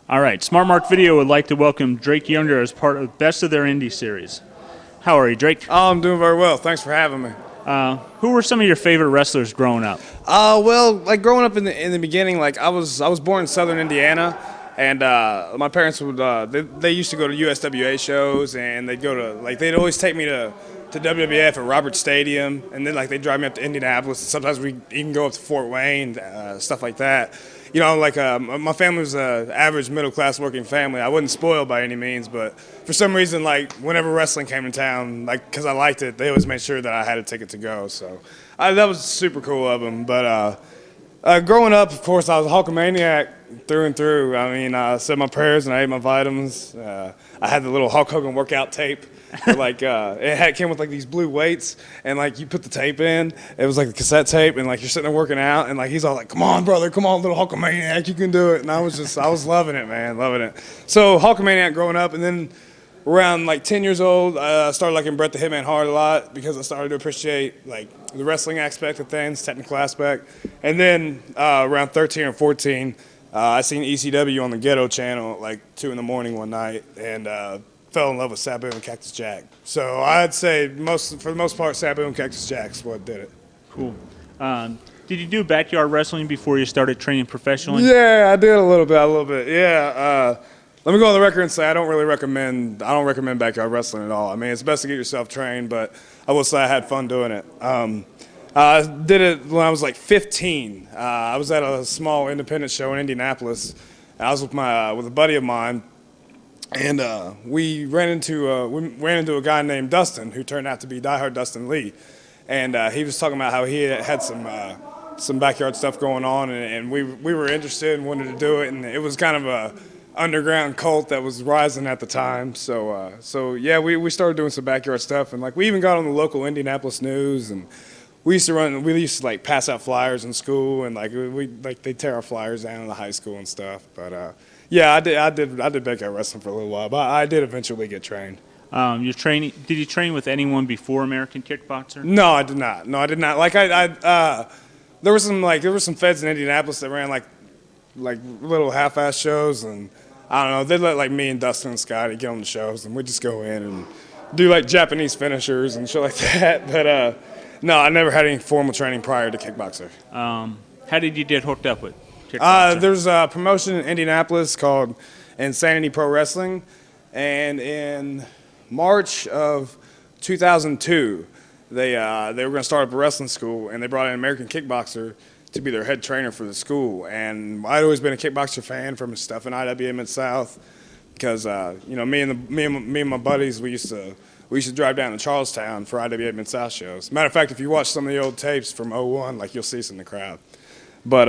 All right, Smart Mark Video would like to welcome Drake Younger as part of Best of Their Indie series. How are you, Drake? Oh, I'm doing very well. Thanks for having me. Who were some of your favorite wrestlers growing up? Well, like growing up in the beginning, like I was born in Southern Indiana, and my parents would they used to go to USWA shows, and they'd always take me to WWF at Robert Stadium, and then like they'd drive me up to Indianapolis, and sometimes we even go up to Fort Wayne, stuff like that. You know, like my family was an average middle class working family. I wasn't spoiled by any means, but for some reason, like whenever wrestling came to town, like because I liked it, they always made sure that I had a ticket to go. So that was super cool of them. But growing up, of course, I was a Hulkamaniac through and through. I mean, I said my prayers and I ate my vitamins. I had the little Hulk Hogan workout tape. Like it came with like these blue weights, and like you put the tape in. It was like the cassette tape, and like you're sitting there working out, and like he's all like, "Come on, brother, come on, little Hulkamaniac, you can do it." And I was loving it, man, loving it. So Hulkamaniac growing up, and then around like 10 years old, I started liking Bret the Hitman Hart a lot because I started to appreciate like the wrestling aspect of things, technical aspect. And then around 13 or 14, I seen ECW on the Ghetto channel at like 2 in the morning one night, and fell in love with Sabu and Cactus Jack. So I'd say for the most part, Sabu and Cactus Jack's what did it. Cool. Did you do backyard wrestling before you started training professionally? Yeah, I did a little bit. Yeah. Let me go on the record and say I don't recommend backyard wrestling at all. I mean, it's best to get yourself trained, but I will say I had fun doing it. I did it when I was like 15. I was at a small independent show in Indianapolis. I was with a buddy of mine, and we ran into a guy named Dustin, who turned out to be diehard Dustin Lee, and he was talking about how he had some backyard stuff going on, and we were interested and wanted to do it, and it was kind of a underground cult that was rising at the time. So yeah, we started doing some backyard stuff, and like we even got on the local Indianapolis news, and we used to like pass out flyers in school, and like they tear our flyers down in the high school and stuff. But yeah, I did backyard wrestling for a little while, but I did eventually get trained. Did you train with anyone before American Kickboxer? No, I did not. Like there were some feds in Indianapolis that ran like little half-ass shows, and I don't know, they'd let like me and Dustin and Scotty get on the shows, and we'd just go in and do like Japanese finishers and shit like that. But no, I never had any formal training prior to Kickboxer. How did you get hooked up with Kickboxer? There's a promotion in Indianapolis called Insanity Pro Wrestling, and in March of 2002, they were going to start up a wrestling school, and they brought in an American Kickboxer to be their head trainer for the school. And I'd always been a Kickboxer fan from his stuff in IWA Mid-South because you know, me and my buddies, we used to drive down to Charlestown for IWA Mid-South shows. Matter of fact, if you watch some of the old tapes from '01, like you'll see us in the crowd. But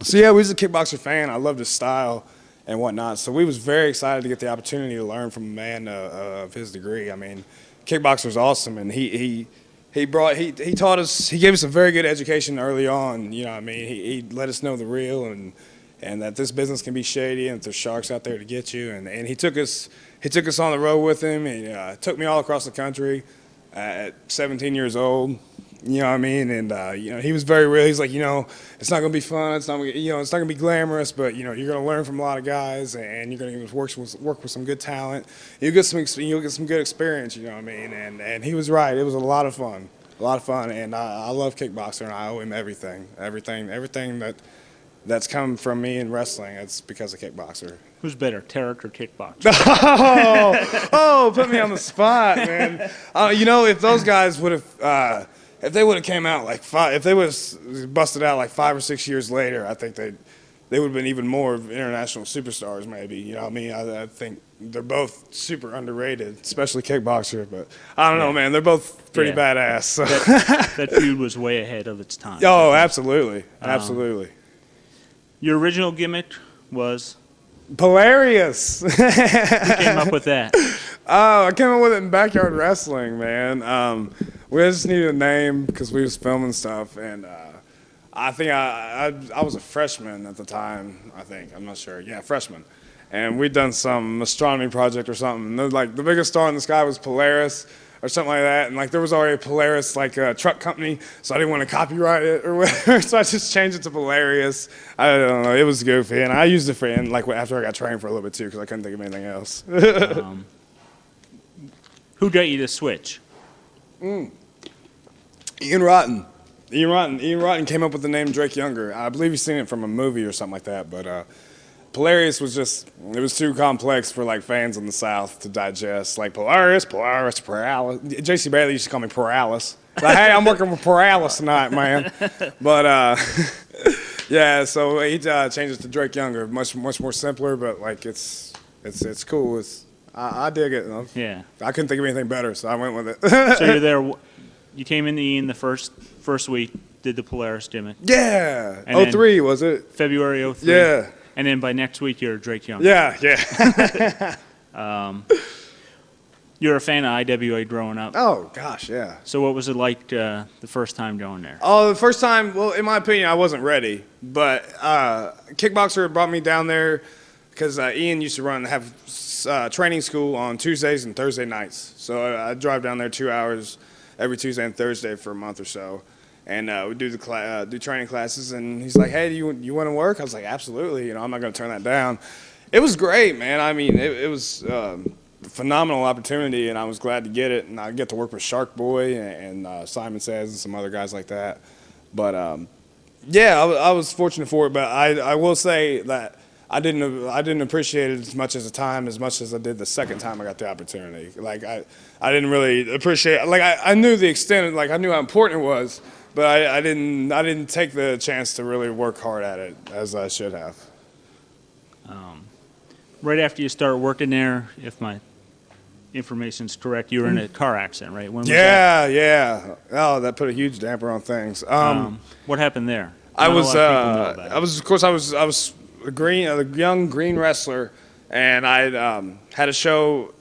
so yeah, we was a Kickboxer fan. I loved his style and whatnot. So we was very excited to get the opportunity to learn from a man of his degree. I mean, Kickboxer's awesome, and he taught us, he gave us a very good education early on. You know what I mean? He let us know the real, and that this business can be shady, and that there's sharks out there to get you. And he took us on the road with him. He took me all across the country at 17 years old. You know what I mean? And you know, he was very real. He's like, you know, it's not gonna be fun. It's not gonna be glamorous, but you know, you're gonna learn from a lot of guys, and you're gonna work with some good talent. You'll get some good experience. You know what I mean? And he was right. It was a lot of fun, and I love Kickboxer, and I owe him everything that's come from me in wrestling. It's because of Kickboxer. Who's better, Tarek or Kickboxer? Put me on the spot, man. You know, if those guys would have. If they would have came out if they would have busted out like 5 or 6 years later, I think they would have been even more international superstars, maybe. You know what I mean? I think they're both super underrated, especially Kickboxer. But I don't know, man. They're both pretty badass. So. That feud was way ahead of its time. Oh, absolutely. Absolutely. Your original gimmick was? Hilarious. Who came up with that? I came up with it in backyard wrestling, man. We just needed a name because we was filming stuff, and I think I was a freshman at the time. I'm not sure. Yeah, freshman, and we'd done some astronomy project or something. And like the biggest star in the sky was Polaris. or something like that. And like there was already a Polaris like truck company, so I didn't want to copyright it or whatever. So I just changed it to Polarius. I don't know. It was goofy, and I used it for like after I got trained for a little bit too, because I couldn't think of anything else. Who got you to switch? Ian Rotten. Ian Rotten came up with the name Drake Younger. I believe he's seen it from a movie or something like that. But Polarius was it was too complex for like fans in the South to digest. Like Polaris, Paralis. J.C. Bailey used to call me Paralis. Like, hey, I'm working with Paralis tonight, man. But yeah, so he changed it to Drake Younger. Much more simpler, but like it's cool. I dig it. Yeah. I couldn't think of anything better, so I went with it. So you're there. You came in the Ian the first week, did the Polaris gimmick. Yeah. And 03, was it? February 03. Yeah. And then by next week, you're Drake Younger. Yeah. You're a fan of IWA growing up. Oh, gosh, yeah. So what was it like the first time going there? Oh, the first time, well, in my opinion, I wasn't ready. But Kickboxer brought me down there because Ian used to have training school on Tuesdays and Thursday nights. So I'd drive down there 2 hours every Tuesday and Thursday for a month or so. And we do do training classes. And he's like, hey, do you want to work? I was like, absolutely. You know, I'm not going to turn that down. It was great, man. I mean, it was a phenomenal opportunity, and I was glad to get it. And I get to work with Shark Boy and Simon Says and some other guys like that. But, yeah, I was fortunate for it. But I will say that I didn't appreciate it as much as I did the second time I got the opportunity. Like I didn't really appreciate. Like I knew the extent. Like I knew how important it was, but I didn't take the chance to really work hard at it as I should have. Right after you start working there, if my information's correct, you were in a car accident, right? When was that? Yeah. Oh, that put a huge damper on things. What happened there? I Not a was lot of people know about it. I was a young green wrestler, and I had a show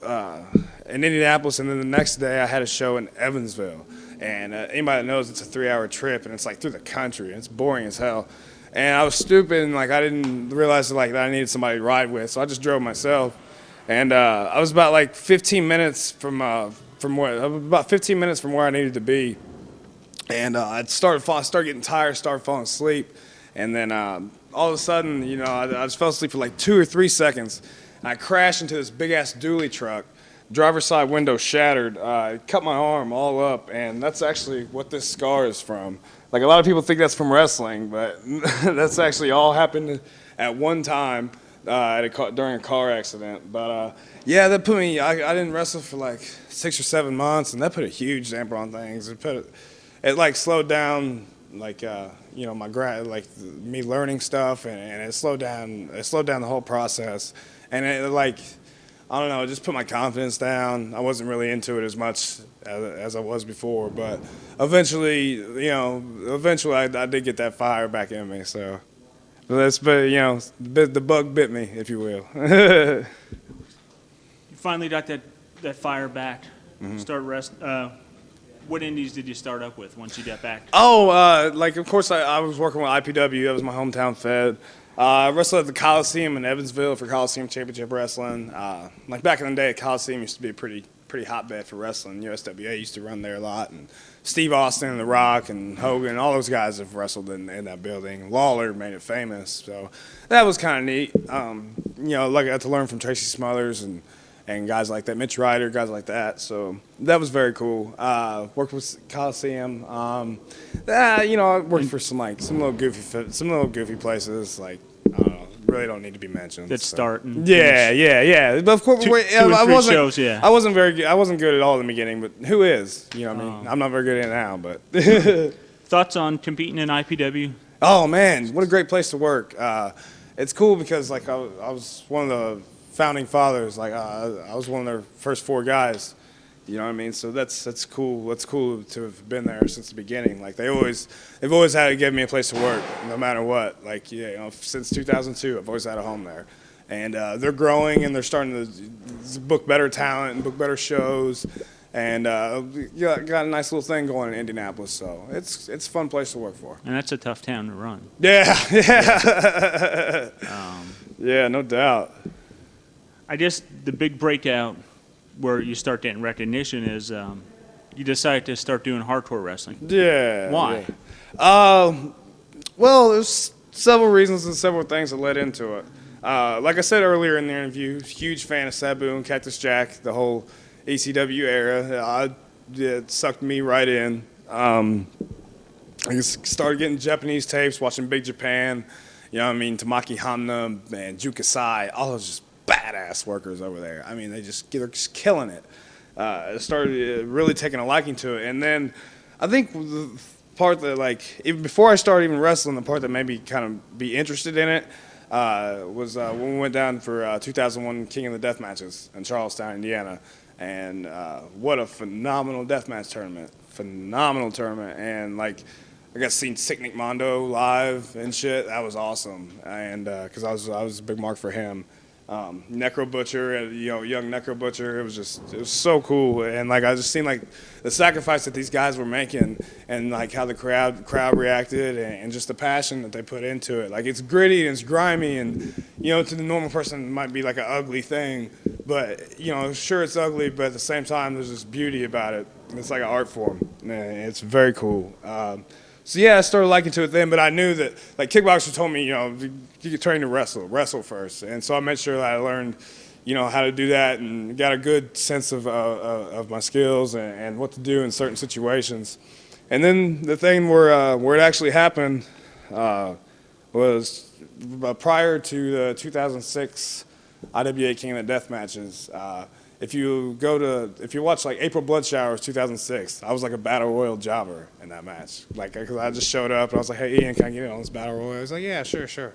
in Indianapolis, and then the next day I had a show in Evansville. And anybody that knows, it's a 3-hour trip, and it's like through the country, and it's boring as hell. And I was stupid, and like I didn't realize that I needed somebody to ride with, so I just drove myself. And I was about like 15 minutes from where I needed to be. And I started getting tired, started falling asleep, and then all of a sudden, you know, I just fell asleep for like 2 or 3 seconds. And I crashed into this big ass dually truck. Driver's side window shattered. Cut my arm all up, and that's actually what this scar is from. Like a lot of people think that's from wrestling, but that's actually all happened at one time during a car accident. But yeah, that put me. I didn't wrestle for like 6 or 7 months, and that put a huge damper on things. It like slowed down like you know me learning stuff, and it slowed down the whole process, and it like I don't know, it just put my confidence down. I wasn't really into it as much as I was before, but eventually I did get that fire back in me. So the bug bit me, if you will. You finally got that fire back. Mm-hmm. What indies did you start up with once you got back? Oh, like of course I was working with IPW. That was my hometown fed. I wrestled at the Coliseum in Evansville for Coliseum Championship Wrestling. Like back in the day, Coliseum used to be a pretty hotbed for wrestling. USWA used to run there a lot, and Steve Austin and The Rock and Hogan, all those guys have wrestled in that building. Lawler made it famous, so that was kind of neat. You know, like I got to learn from Tracy Smothers and guys like that, Mitch Ryder, guys like that. So that was very cool. Worked with Coliseum. You know, I worked for some little goofy places. Like I don't know, really don't need to be mentioned. That start and yeah. But of course, two or three shows. Yeah, I wasn't very good. I wasn't good at all in the beginning, but who is? You know what I mean? I'm not very good at it now, but. Thoughts on competing in IPW? Oh man, what a great place to work. It's cool because like I was one of the founding fathers. Like I was one of their first 4 guys. You know what I mean? So that's cool. That's cool to have been there since the beginning. Like they've always had to give me a place to work, no matter what. Like since 2002, I've always had a home there, and they're growing and they're starting to book better talent and book better shows, and got a nice little thing going in Indianapolis. So it's a fun place to work for. And that's a tough town to run. Yeah. Yeah, no doubt. I guess the big breakout where you start getting recognition is you decide to start doing hardcore wrestling. Yeah. Why? Yeah. Well, there's several reasons and several things that led into it. Like I said earlier in the interview, huge fan of Sabu and Cactus Jack, the whole ECW era. It sucked me right in. I just started getting Japanese tapes, watching Big Japan, you know what I mean, Tamaki Hamna and Juka Sai, all those just badass workers over there. I mean, they're just killing it. I started really taking a liking to it. And then I think the part that, like, even before I started even wrestling, the part that made me kind of be interested in it was when we went down for 2001 King of the Death Matches in Charlestown, Indiana. And what a phenomenal deathmatch tournament. Phenomenal tournament. And, like, I got to see Sick Nick Mondo live and shit. That was awesome. And because I was a big mark for him. Necro Butcher, young Necro Butcher. It was so cool. And like I just seen like the sacrifice that these guys were making, and like how the crowd reacted, and just the passion that they put into it. Like it's gritty and it's grimy, and to the normal person it might be like an ugly thing, but sure it's ugly, but at the same time there's this beauty about it. It's like an art form. And it's very cool. So yeah, I started liking to it then, but I knew that, like, kickboxers told me, you could train to wrestle first, and so I made sure that I learned, how to do that, and got a good sense of my skills and what to do in certain situations. And then the thing where it actually happened was prior to the 2006 IWA King of the Death matches. If you watch like April Blood Showers 2006, I was like a battle royal jobber in that match. Like, cause I just showed up and I was like, "Hey Ian, can I get in on this battle royal?" He was like, "Yeah, sure."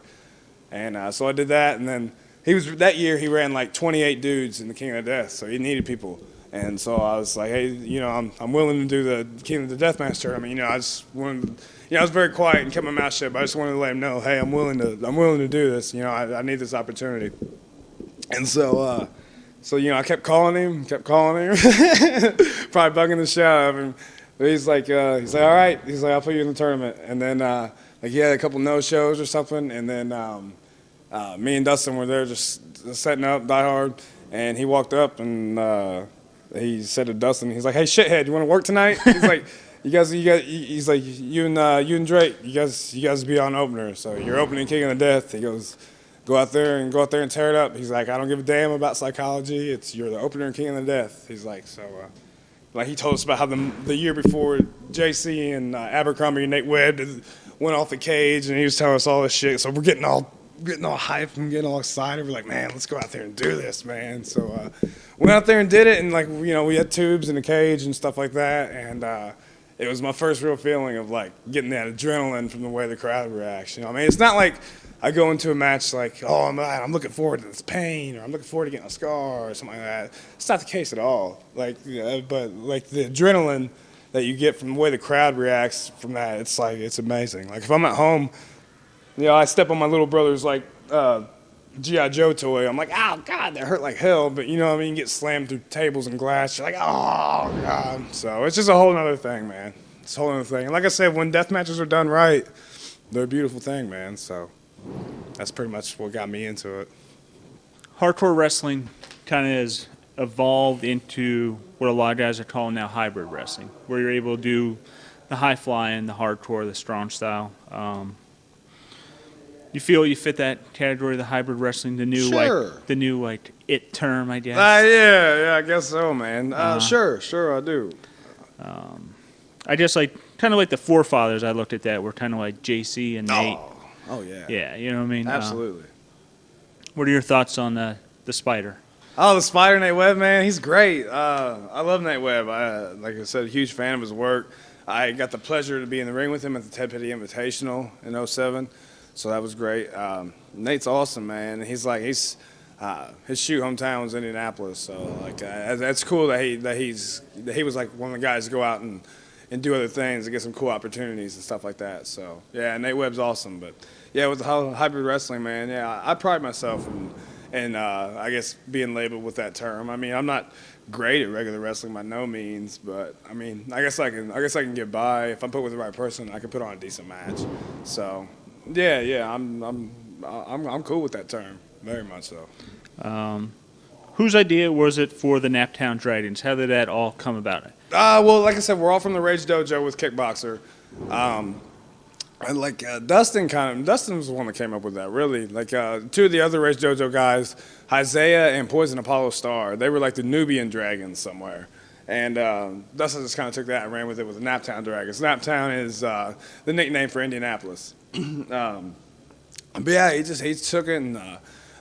And so I did that, and then that year he ran like 28 dudes in the King of the Death, so he needed people. And so I was like, "Hey, I'm willing to do the King of the Death match tournament." I just wanted, I was very quiet and kept my mouth shut, but I just wanted to let him know, "Hey, I'm willing to do this. I need this opportunity." And so. So, I kept calling him, probably bugging the shit out of him. But he's like, all right. He's like, I'll put you in the tournament. And then, he had a couple no-shows or something. And then me and Dustin were there just setting up, Die Hard. And he walked up and he said to Dustin, he's like, "Hey, shithead, you want to work tonight?" He's like, he's like, you and Drake, you guys be on opener. So you're opening King of the Death. He goes, Go out there and tear it up. He's like, "I don't give a damn about psychology. You're the opener and King of the Death." He's like, so, like he told us about how the year before JC and Abercrombie and Nate Webb went off the cage, and he was telling us all this shit. So we're getting all hyped and getting all excited. We're like, "Man, let's go out there and do this, man." So we went out there and did it, and like we had tubes in the cage and stuff like that, and it was my first real feeling of like getting that adrenaline from the way the crowd reacts. I mean, it's not like I go into a match like, "Oh, I'm looking forward to this pain," or "I'm looking forward to getting a scar," or something like that. It's not the case at all. Like, but like the adrenaline that you get from the way the crowd reacts from that, it's like it's amazing. Like if I'm at home, I step on my little brother's like GI Joe toy. I'm like, "Oh God, that hurt like hell," but what I mean, you get slammed through tables and glass. You're like, "Oh God." So it's just a whole other thing, man. It's a whole other thing. And like I said, when death matches are done right, they're a beautiful thing, man. So that's pretty much what got me into it. Hardcore wrestling kind of has evolved into what a lot of guys are calling now hybrid wrestling, where you're able to do the high flying, the hardcore, the strong style. You feel you fit that category, the hybrid wrestling, the new it term, I guess. Yeah, I guess so, man. Sure, I do. I just kind of like the forefathers. I looked at that were kind of like JC and Nate. Oh yeah. Yeah, you know what I mean? Absolutely. What are your thoughts on the Spider? Oh, the Spider, Nate Webb, man, he's great. I love Nate Webb. Like I said, a huge fan of his work. I got the pleasure to be in the ring with him at the Ted Petty Invitational in 07, so that was great. Nate's awesome, man. His shoot hometown was Indianapolis, so that's cool that he was like one of the guys to go out and do other things and get some cool opportunities and stuff like that. So yeah, Nate Webb's awesome. But yeah, with the whole hybrid wrestling, man, yeah, I pride myself in I guess being labeled with that term. I mean, I'm not great at regular wrestling by no means, but I mean, I guess I can get by if I'm put with the right person. I can put on a decent match. So yeah, I'm cool with that term, very much so. Whose idea was it for the Naptown Dragons? How did that all come about? Well, like I said, we're all from the Rage Dojo with Kickboxer. And Dustin was the one that came up with that, really. Like, two of the other Rage Dojo guys, Isaiah and Poison Apollo Star, they were like the Nubian dragons somewhere. And Dustin just kind of took that and ran with it with the Naptown Dragons. Naptown is the nickname for Indianapolis. But yeah, he took it and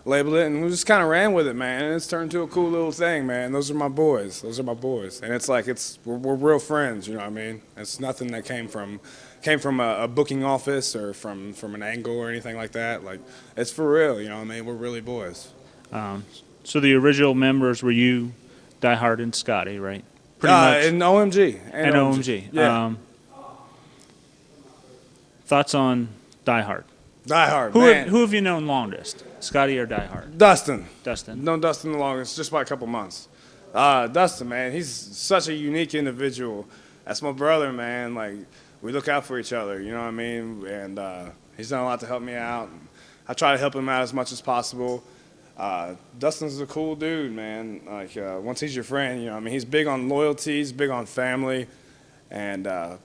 labeled it, and we just kind of ran with it, man. And it's turned into a cool little thing, man. Those are my boys. And it's like we're real friends, you know what I mean? It's nothing that came from a booking office or from an angle or anything like that. Like, it's for real, you know what I mean? We're really boys. So the original members were you, Die Hard, and Scotty, right? Pretty much. And OMG. And OMG. Yeah. Thoughts on Die Hard? Die Hard, man. Who have you known longest, Scotty or Die Hard? Dustin. Dustin. Known Dustin the longest, just by a couple months. Dustin, man, he's such a unique individual. That's my brother, man. Like, we look out for each other, you know what I mean? And he's done a lot to help me out. I try to help him out as much as possible. Dustin's a cool dude, man. Like, once he's your friend, you know what I mean? He's big on loyalty, he's big on family. And, you know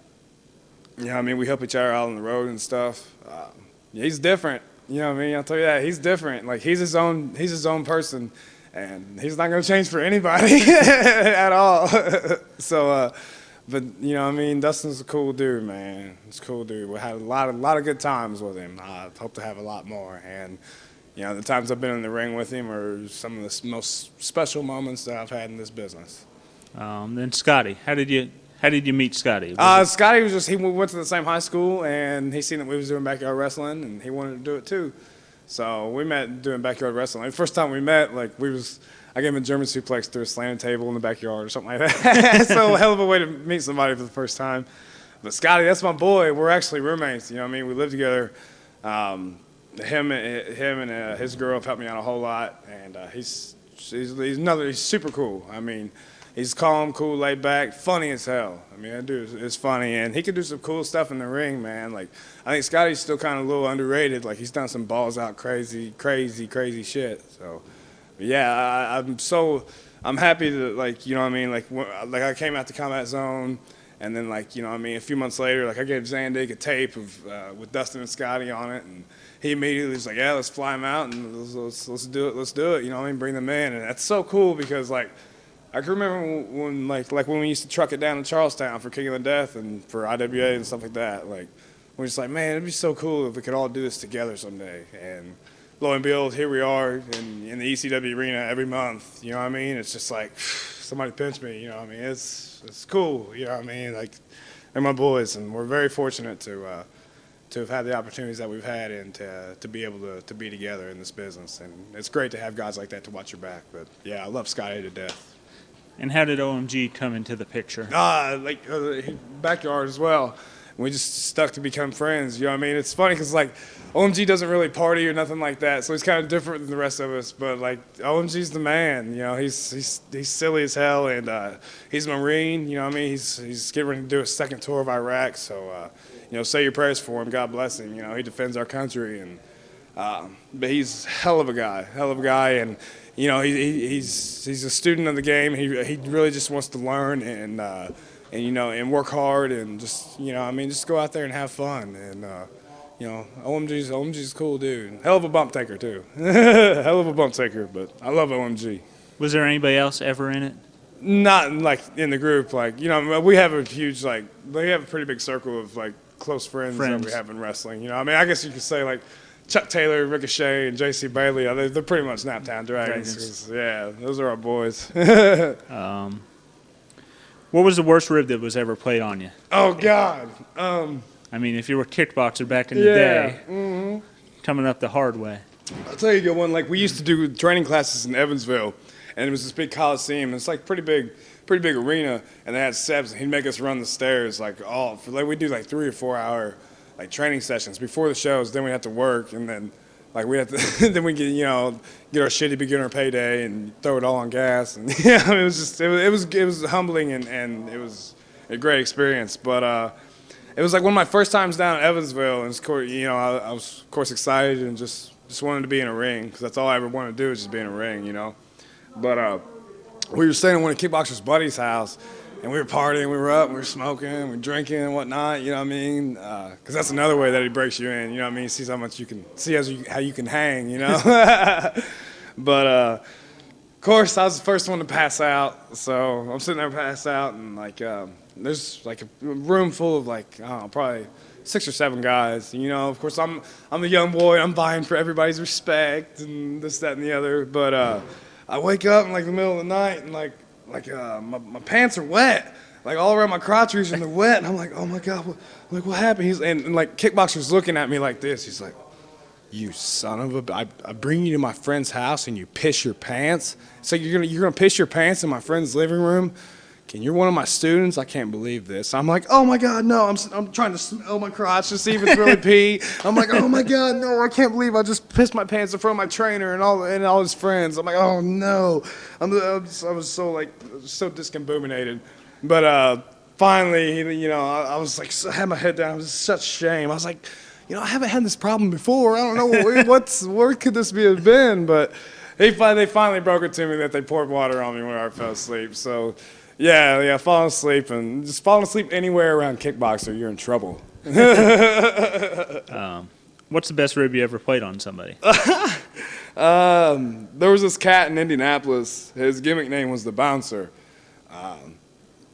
what I mean? We help each other out on the road and stuff. Yeah, he's different, you know what I mean? I'll tell you that. He's different. Like, he's his own person. And he's not going to change for anybody at all. So, but, you know what I mean, Dustin's a cool dude, man. He's a cool dude. We had a lot of good times with him. I hope to have a lot more. And, you know, the times I've been in the ring with him are some of the most special moments that I've had in this business. Then Scotty, how did you meet Scotty? Scotty was he went to the same high school, and he seen that we was doing backyard wrestling, and he wanted to do it too. So we met doing backyard wrestling. The first time we met, like, I gave him a German suplex through a slanted table in the backyard or something like that. So a hell of a way to meet somebody for the first time. But Scotty, that's my boy. We're actually roommates. You know what I mean? We live together. Him and his girl have helped me out a whole lot, and he's super cool. I mean, he's calm, cool, laid back, funny as hell. I mean, that dude is funny, and he can do some cool stuff in the ring, man. Like, I think Scotty's still kind of a little underrated. Like, he's done some balls out crazy shit. So, yeah, I'm happy that, like, you know what I mean? Like I came out to Combat Zone, and then, like, you know what I mean, a few months later, like, I gave Zandig a tape of with Dustin and Scotty on it, and he immediately was like, yeah, let's fly them out, and let's do it, you know what I mean? Bring them in, and that's so cool because, like, I can remember when when we used to truck it down to Charlestown for King of the Death and for IWA and stuff like that. Like, we're just like, man, it'd be so cool if we could all do this together someday. And lo and behold, here we are in the ECW arena every month. You know what I mean? It's just like, somebody pinch me. You know what I mean? It's cool. You know what I mean? Like, they're my boys, and we're very fortunate to have had the opportunities that we've had and to be able to be together in this business. And it's great to have guys like that to watch your back. But yeah, I love Scotty to death. And how did OMG come into the picture? Backyard as well. We just stuck to become friends. You know what I mean? It's funny because, like, OMG doesn't really party or nothing like that, so he's kind of different than the rest of us. But, like, OMG's the man. You know, he's silly as hell, and he's a Marine. You know what I mean? He's getting ready to do a second tour of Iraq. So, you know, say your prayers for him. God bless him. You know, he defends our country, and but he's hell of a guy, and you know, he's a student of the game. He really just wants to learn and you know, and work hard and just, you know, I mean, just go out there and have fun. And you know, OMG's a cool dude. Hell of a bump taker too. Hell of a bump taker, but I love OMG. Was there anybody else ever in it? Not like in the group. Like, you know, we have a huge, like, we have a pretty big circle of like close friends that we have in wrestling. You know, I mean, I guess you could say like Chuck Taylor, Ricochet, and J.C. Bailey, they're pretty much Naptown Dragons. Yeah, those are our boys. What was the worst rib that was ever played on you? Oh, God. I mean, if you were a kickboxer back in the day, coming up the hard way. I'll tell you a good one. Like, we used to do training classes in Evansville, and it was this big coliseum. It's like pretty big arena, and they had steps, and he'd make us run the stairs we'd do like 3 or 4 hour like training sessions before the shows. Then we had to work, and then like we had to then we get our shitty beginner payday and throw it all on gas. And yeah, it was humbling and it was a great experience. But it was like one of my first times down in Evansville, and you know, I was of course excited and just wanted to be in a ring because that's all I ever wanted to do is just be in a ring, you know. But we were staying at one of Kickboxer's buddy's house, and we were partying, we were up, we were smoking, we were drinking and whatnot, you know what I mean? Because that's another way that he breaks you in, you know what I mean? He sees how much you can, how you can hang, you know? But of course, I was the first one to pass out, so I'm sitting there passed out, and like there's like a room full of like, I don't know, probably 6 or 7 guys. You know, of course, I'm the young boy, I'm vying for everybody's respect and this, that, and the other. But I wake up in like the middle of the night, and my pants are wet. Like all around my crotch region, and they're wet, and I'm like, oh my God, what happened? And like Kickboxer's looking at me like this. He's like, you son of a! I bring you to my friend's house and you piss your pants. So you're gonna piss your pants in my friend's living room? Can you're one of my students? I can't believe this. I'm like, oh my God, no! I'm trying to smell my crotch to see if it's really pee. I'm like, oh my God, no! I can't believe I just pissed my pants in front of my trainer and all his friends. I'm like, oh no! I was so discombobulated, but finally, you know, I was like, I had my head down. It was such shame. I was like, you know, I haven't had this problem before. I don't know where could this have been, but they finally broke it to me that they poured water on me when I fell asleep. So, yeah, falling asleep and just falling asleep anywhere around Kickboxer, you're in trouble. What's the best rib you ever played on somebody? There was this cat in Indianapolis. His gimmick name was the Bouncer.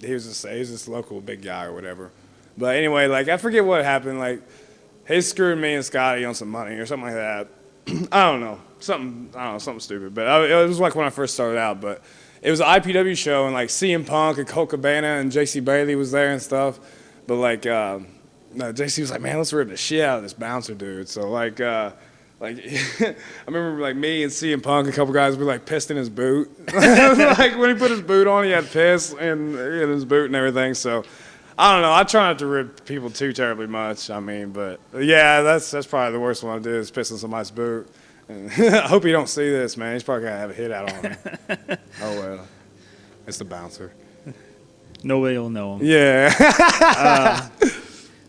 He was this local big guy or whatever. But anyway, like I forget what happened. Like he screwed me and Scotty on some money or something like that. I don't know, something stupid. But it was like when I first started out. But it was an IPW show, and like CM Punk and Colt Cabana and JC Bailey was there and stuff. But like, JC was like, man, let's rip the shit out of this Bouncer dude. So like I remember like me and CM Punk, a couple guys were like pissed in his boot. Like when he put his boot on, he had piss in his boot and everything. So I don't know. I try not to rip people too terribly much. I mean, but yeah, that's probably the worst one I did is piss in somebody's boot. And I hope you don't see this, man. He's probably gonna have a hit out on me. Oh well, it's the Bouncer. Nobody will know him. Yeah.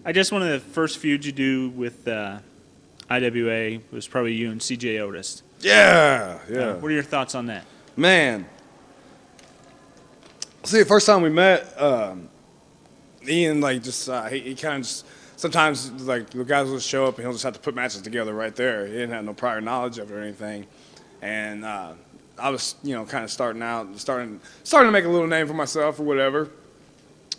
I guess one of the first feuds you do with IWA was probably you and CJ Otis. Yeah. What are your thoughts on that? Man. See, the first time we met, Ian, like, just, he kind of just, sometimes, like, the guys will just show up and he'll just have to put matches together right there. He didn't have no prior knowledge of it or anything. And I was, you know, kind of starting to make a little name for myself or whatever.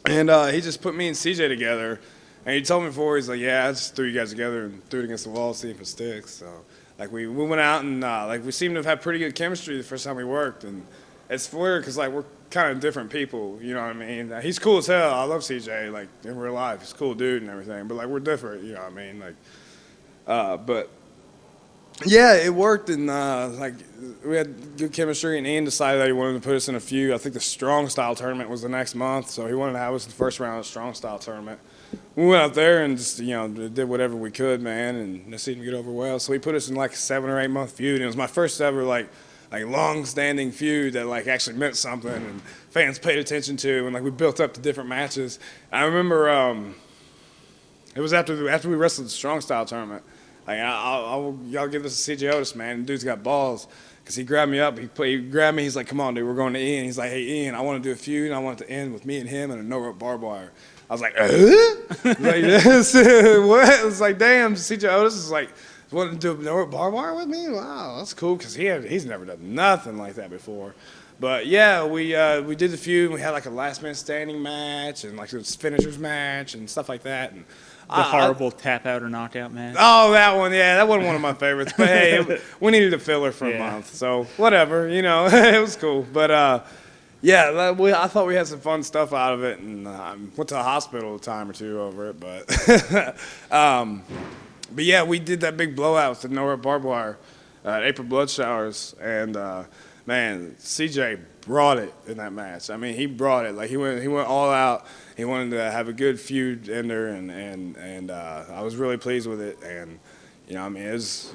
And he just put me and CJ together. And he told me before, he's like, yeah, I just threw you guys together and threw it against the wall, see if it sticks. So, like, we went out and, like, we seemed to have had pretty good chemistry the first time we worked. And it's weird because, like, we're kind of different people, you know what I mean? He's cool as hell. I love CJ, like, in real life. He's a cool dude and everything. But, like, we're different, you know what I mean? Like, but, yeah, it worked. And, like, we had good chemistry. And Ian decided that he wanted to put us in a feud. I think the Strong Style tournament was the next month. So he wanted to have us in the first round of the Strong Style tournament. We went out there and just, you know, did whatever we could, man, and it seemed to get over well. So he put us in like a 7 or 8 month feud, and it was my first ever like long-standing feud that like actually meant something and fans paid attention to, and like we built up to different matches. I remember it was after we wrestled the Strong Style tournament. Like y'all give this to CJ Otis, man. The dude's got balls. Because he grabbed me up, he grabbed me, he's like, come on, dude, we're going to Ian. He's like, hey, Ian, I want to do a feud, and I want it to end with me and him and a no-rope barbed wire. I was like, like this? What? It was like, damn, CJ Otis is like, wanting to do a no-rope barbed wire with me? Wow, that's cool, because he's never done nothing like that before. But yeah, we did the feud, and we had like a last man standing match, and like a finishers match, and stuff like that. And The horrible tap out or knockout match. Oh, that one, yeah, that wasn't one of my favorites. But hey, we needed a filler for a month, so whatever, you know, it was cool. But yeah, I thought we had some fun stuff out of it, and went to the hospital a time or two over it. But yeah, we did that big blowout with the no-rope barbed wire at April Blood Showers, and man, CJ brought it in that match. I mean, he brought it. Like he went all out. He wanted to have a good feud ender, and I was really pleased with it. And you know, I mean,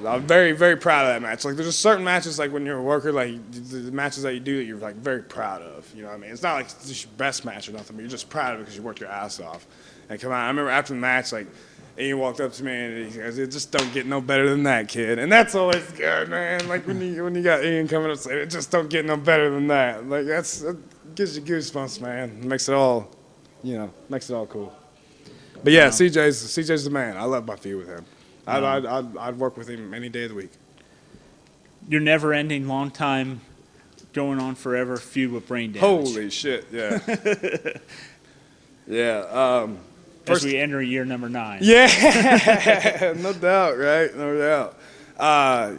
I'm very, very proud of that match. Like, there's just certain matches, like when you're a worker, like the matches that you do that you're like very proud of. You know what I mean? It's not like it's your best match or nothing, but you're just proud of it because you worked your ass off. And come on, I remember after the match, like Ian walked up to me and he goes, "It just don't get no better than that, kid." And that's always good, man. Like when you got Ian coming up saying, "It just don't get no better than that." Like that gives you goosebumps, man. Makes it all, makes it all cool. But yeah, CJ's the man. I love my feud with him. I'd work with him any day of the week. Your never-ending, long-time, going on forever feud with Brain Damage. Holy shit, yeah. Yeah. As we enter year number 9. Yeah, no doubt, right? No doubt.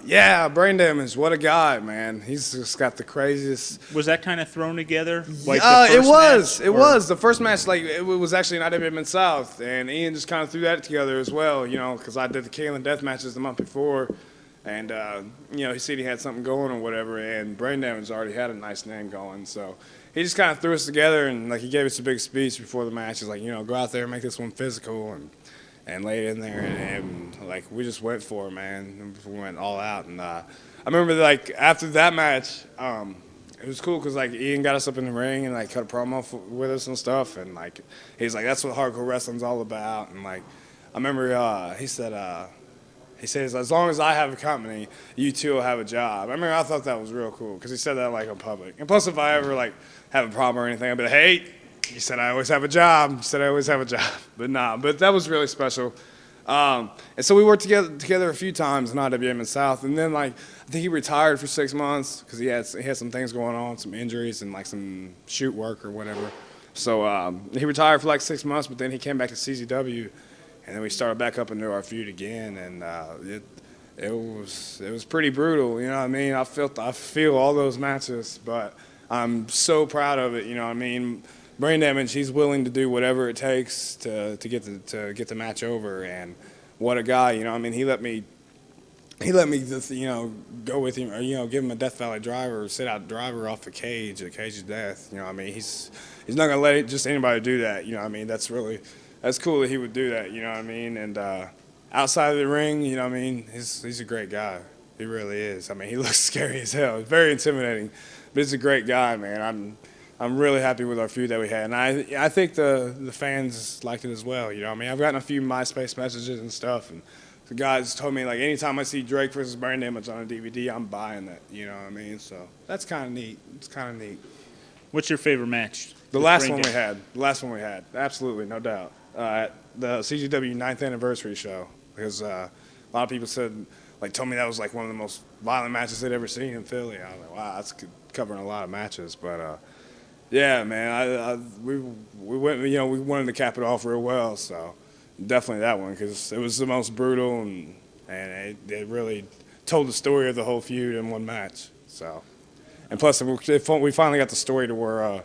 Yeah, Brain Damage, what a guy, man. He's just got the craziest. Was that kind of thrown together? It was. The first match, like, it was actually in IWA Mid-South, and Ian just kind of threw that together as well, because I did the Kalen Death matches the month before, and, he said he had something going or whatever, and Brain Damage already had a nice name going, so he just kind of threw us together, and, like, he gave us a big speech before the match. He's like, go out there and make this one physical, and lay it in there, and like, we just went for it, man. We went all out, and I remember, like, after that match, it was cool because, like, Ian got us up in the ring and, like, cut a promo with us and stuff, and, like, he's like, that's what hardcore wrestling's all about, and, like, I remember he says, as long as I have a company, you two will have a job. I remember I thought that was real cool because he said that, like, in public. And plus, if I ever, like, have a problem or anything, I'd be like, hey, he said I always have a job. He said I always have a job. But that was really special. And so we worked together a few times in IWM in South. And then, like, I think he retired for 6 months because he had some things going on, some injuries and, like, some shoot work or whatever. So he retired for, like, 6 months, but then he came back to CZW. And then we started back up into our feud again, and it was pretty brutal. You know what I mean? I feel all those matches, but I'm so proud of it. You know what I mean? Brain Damage, he's willing to do whatever it takes to get the match over, and what a guy. You know what I mean? He let me just, go with him, or give him a Death Valley driver, sit out driver off the cage of death. You know what I mean? He's not gonna let just anybody do that. You know what I mean? That's cool that he would do that, you know what I mean? And outside of the ring, you know what I mean, he's a great guy. He really is. I mean, he looks scary as hell. It's very intimidating, but he's a great guy, man. I'm really happy with our feud that we had, and I think the fans liked it as well. You know what I mean? I've gotten a few MySpace messages and stuff, and the guys told me, like, anytime I see Drake versus Brain Damage on a DVD, I'm buying that. You know what I mean? So that's kind of neat. It's kind of neat. What's your favorite match? The last one we had, absolutely, no doubt. At the CGW 9th anniversary show, because a lot of people told me that was like one of the most violent matches they'd ever seen in Philly. I was like, wow, that's covering a lot of matches. But yeah, man, we went, we wanted to cap it off real well. So definitely that one, because it was the most brutal, and it really told the story of the whole feud in one match. So, and plus we finally got the story to where.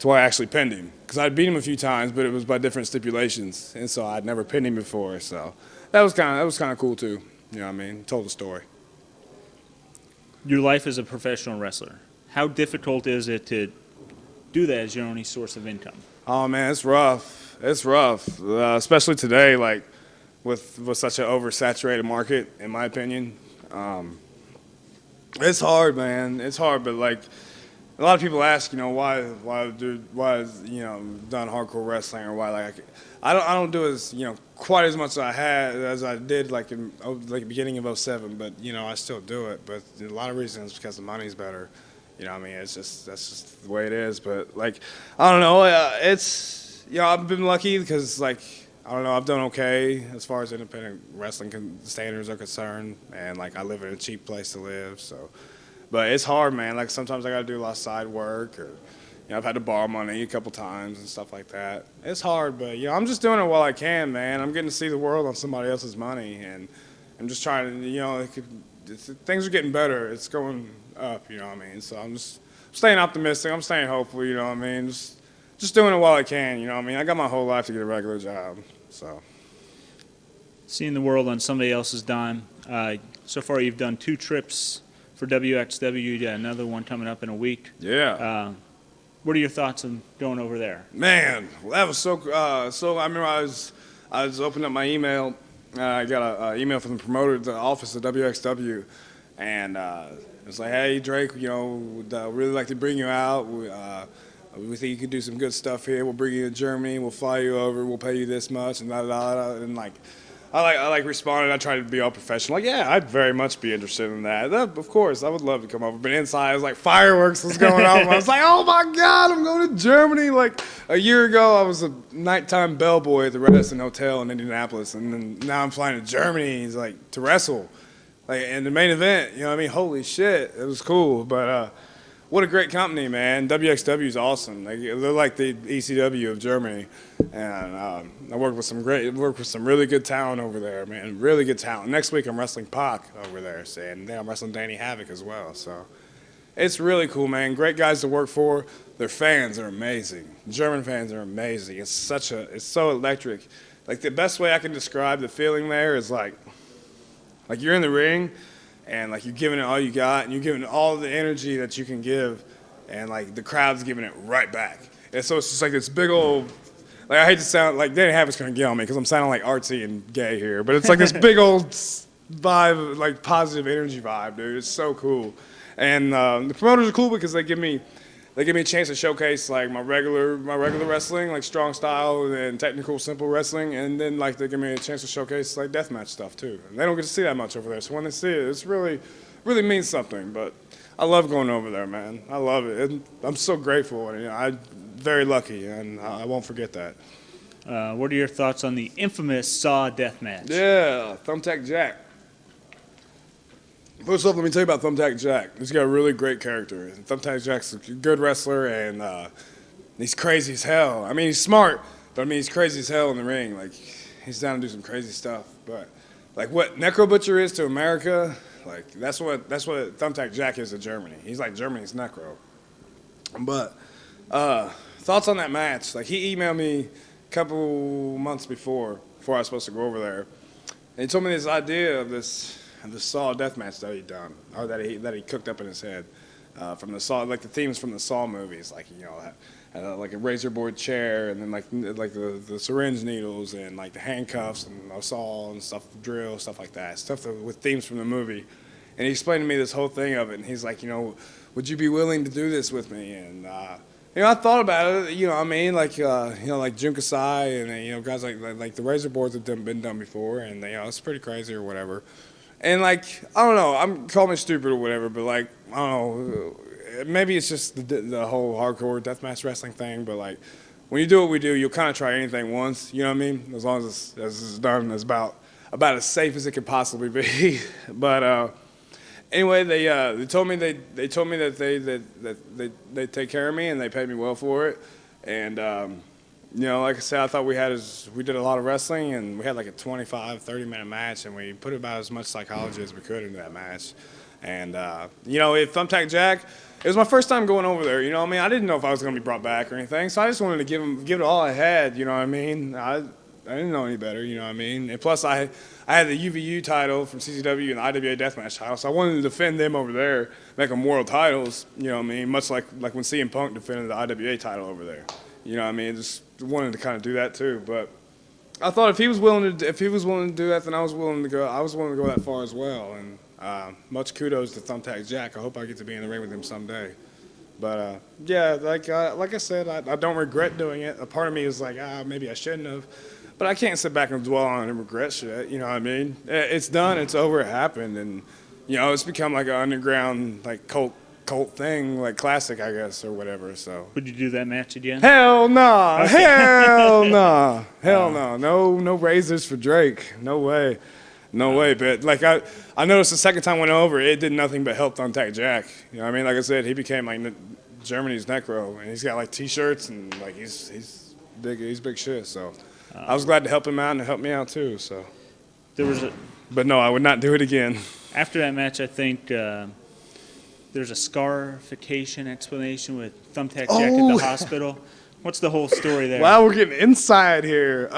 To why I actually pinned him, because I'd beat him a few times, but it was by different stipulations, and so I'd never pinned him before. So that was kind of cool too. You know what I mean? Told the story. Your life as a professional wrestler. How difficult is it to do that as your only source of income? Oh man, it's rough. It's rough, especially today, like with such an oversaturated market, in my opinion. It's hard, man. It's hard, but like. A lot of people ask, why is done hardcore wrestling, or why, like, I don't do as quite as much as I did like in the beginning of '07, but I still do it. But a lot of reasons because the money's better. You know what I mean? That's just the way it is. But like, I don't know. It's I've been lucky because like I don't know, I've done okay as far as independent wrestling standards are concerned, and like I live in a cheap place to live, so. But it's hard, man. Like sometimes I got to do a lot of side work, or I've had to borrow money a couple times and stuff like that. It's hard, but I'm just doing it while I can, man. I'm getting to see the world on somebody else's money, and I'm just trying to, things are getting better. It's going up, you know what I mean? So I'm just staying optimistic. I'm staying hopeful, you know what I mean? Just doing it while I can, you know what I mean? I got my whole life to get a regular job, so. Seeing the world on somebody else's dime. So far, you've done 2 trips for WXW. You got another one coming up in a week. Yeah. What are your thoughts on going over there? Man, well, that was so. I remember I was opening up my email. I got an email from the promoter at the office of WXW, and it was like, "Hey, Drake, we'd really like to bring you out. We think you can do some good stuff here. We'll bring you to Germany. We'll fly you over. We'll pay you this much and da da da. Da. And like, I like responded. I tried to be all professional. Like, yeah, I'd very much be interested in that. Of course, I would love to come over. But inside, it was like fireworks was going on. I was like, oh my God, I'm going to Germany. Like a year ago, I was a nighttime bellboy at the Radisson Hotel in Indianapolis, and then now I'm flying to Germany. He's like to wrestle, like in the main event. You know what I mean? Holy shit, it was cool. But what a great company, man. WXW is awesome. They're like the ECW of Germany, and I work with some really good talent over there, man. Really good talent. Next week I'm wrestling Pac over there, and then I'm wrestling Danny Havoc as well. So it's really cool, man. Great guys to work for. Their fans are amazing. German fans are amazing. It's so electric. Like the best way I can describe the feeling there is like you're in the ring. And like you're giving it all you got, and you're giving all the energy that you can give, and like the crowd's giving it right back. And so it's just like this big old, like I hate to sound like Danny Havoc's gonna get on me because I'm sounding like artsy and gay here, but it's like this big old vibe, like positive energy vibe, dude. It's so cool. And the promoters are cool because they give me a chance to showcase like my regular wrestling, like strong style and technical simple wrestling, and then like they give me a chance to showcase like deathmatch stuff too. And they don't get to see that much over there, so when they see it, it's really means something. But I love going over there, man. I love it. And I'm so grateful, and I'm very lucky, and I won't forget that. What are your thoughts on the infamous Saw death match? Yeah, Thumbtack Jack. First off, let me tell you about Thumbtack Jack. He's got a really great character. Thumbtack Jack's a good wrestler, and he's crazy as hell. I mean, he's smart, but I mean, he's crazy as hell in the ring. Like, he's down to do some crazy stuff. But like what Necro Butcher is to America, like that's what Thumbtack Jack is to Germany. He's like Germany's Necro. But thoughts on that match? Like, he emailed me a couple months before I was supposed to go over there, and he told me this idea of this Saw death match that he'd done, or that he cooked up in his head, from the Saw, like the themes from the Saw movies, like like a razor board chair, and then like the syringe needles, and like the handcuffs, and a saw and stuff, drill, stuff like that, with themes from the movie. And he explained to me this whole thing of it, and he's like, would you be willing to do this with me? And I thought about it. I mean, like like Jun Kasai, and guys like the razor boards have been done before, and it's pretty crazy or whatever. And like, I don't know, call me stupid or whatever, but like, I don't know, maybe it's just the whole hardcore deathmatch wrestling thing, but like, when you do what we do, you'll kind of try anything once, you know what I mean? As long as it's done, it's about as safe as it could possibly be. But anyway, they told me that they take care of me, and they paid me well for it. And like I said, I thought we did a lot of wrestling, and we had like a 25, 30-minute match, and we put about as much psychology as we could into that match. And, if Thumbtack Jack, it was my first time going over there, I mean? I didn't know if I was going to be brought back or anything, so I just wanted to give it all I had, you know what I mean? I didn't know any better, you know what I mean? And plus, I had the UVU title from CCW and the IWA Deathmatch title, so I wanted to defend them over there, make them world titles, you know what I mean? Much like when CM Punk defended the IWA title over there. You know what I mean? Just wanted to kind of do that too. But I thought if he was willing to do that, then I was willing to go that far as well. And much kudos to Thumbtack Jack. I hope I get to be in the ring with him someday. But yeah, like I said, I don't regret doing it. A part of me is like, maybe I shouldn't have. But I can't sit back and dwell on it and regret shit. You know what I mean? It's done. It's over. It happened. And it's become like an underground like cult thing, like classic, I guess, or whatever. So Would you do that match again? hell nah, okay. Hell nah, hell no, no razors for Drake, no way. But like I noticed the second time I went over, it did nothing but help Thumbtack Jack. You know what I mean? Like I said, he became like Germany's Necro, and he's got like T-shirts, and like he's big shit. So I was glad to help him out, and to help me out too. So but no, I would not do it again. After that match, I think there's a scarification explanation with Thumbtack Jack at the hospital. What's the whole story there? Wow, we're getting inside here.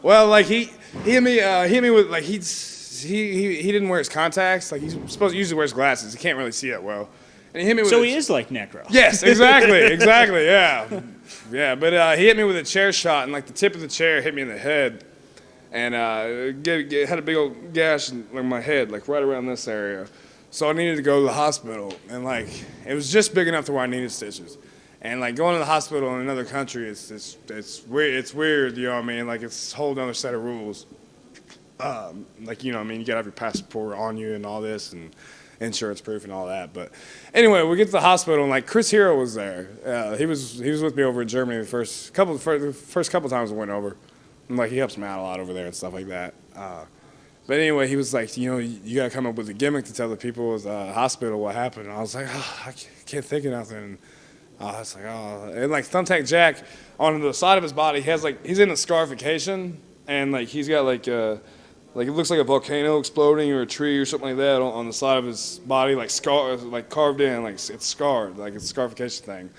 Well, like he hit me with like he didn't wear his contacts. Like he's supposed to usually wears glasses. He can't really see that well. And he hit me with he is like Necro. Yes, exactly, yeah. But he hit me with a chair shot, and like the tip of the chair hit me in the head, and had a big old gash in like, my head, like right around this area. So I needed to go to the hospital, and like it was just big enough to where I needed stitches. And like going to the hospital in another country, it's weird. It's weird, you know what I mean? Like it's a whole other set of rules. Like you know what I mean? You gotta have your passport on you and all this and insurance proof and all that. But anyway, we get to the hospital and like Chris Hero was there. He was with me over in Germany the first couple times I went over. And like he helps me out a lot over there and stuff like that. But anyway, he was like, you know, you gotta come up with a gimmick to tell the people at the hospital what happened. And I was like, oh, I can't think of nothing. And I was like, oh, and like Thumbtack Jack on the side of his body, he has like he's in a scarification and like he's got like it looks like a volcano exploding or a tree or something like that on the side of his body, like like carved in, like it's scarred, like it's a scarification thing.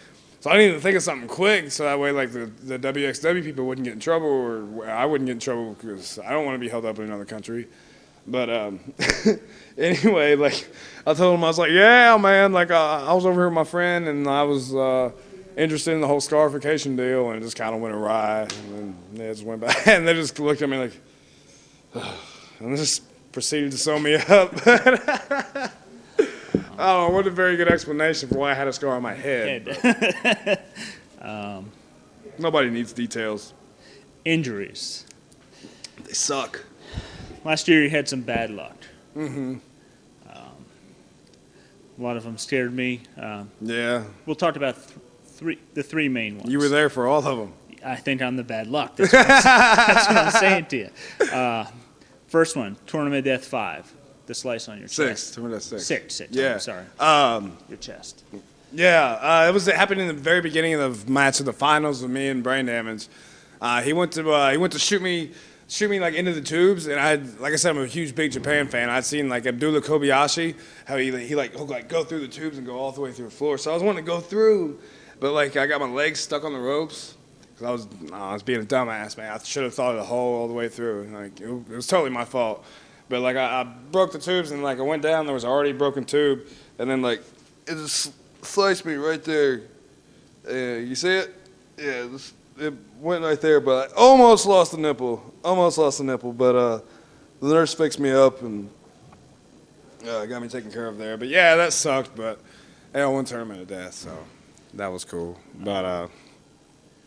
So I needed to think of something quick, so that way, like the WXW people wouldn't get in trouble, or I wouldn't get in trouble because I don't want to be held up in another country. But anyway, like I told him, I was like, yeah, man, like I was over here with my friend, and I was interested in the whole scarification deal, and it just kind of went awry, and then they just went back, and they just looked at me like, and just proceeded to sew me up. Oh, what a very good explanation for why I had a scar on my head. Nobody needs details. Injuries. They suck. Last year you had some bad luck. Mm-hmm. A lot of them scared me. Yeah. We'll talk about the three main ones. You were there for all of them. I think I'm the bad luck. That's what I'm saying to you. First one, Tournament of Death 5. The slice on your chest. Tournament of Death 6. Six. Yeah. I'm sorry. Your chest. Yeah. It happened in the very beginning of the match of the finals with me and Brain Damage. He went to shoot me like into the tubes, and like I said, I'm a huge Big Japan fan. I'd seen like Abdullah Kobayashi, how he like go through the tubes and go all the way through the floor. So I was wanting to go through, but like I got my legs stuck on the ropes because I was being a dumbass, man. I should have thought of the hole all the way through. Like it was totally my fault. But like I broke the tubes, and like I went down, there was already a broken tube, and then like it just sliced me right there. You see it? Yeah, it went right there, but I almost lost the nipple. But the nurse fixed me up and got me taken care of there. But yeah, that sucked. But I won Tournament of Death, so that was cool. But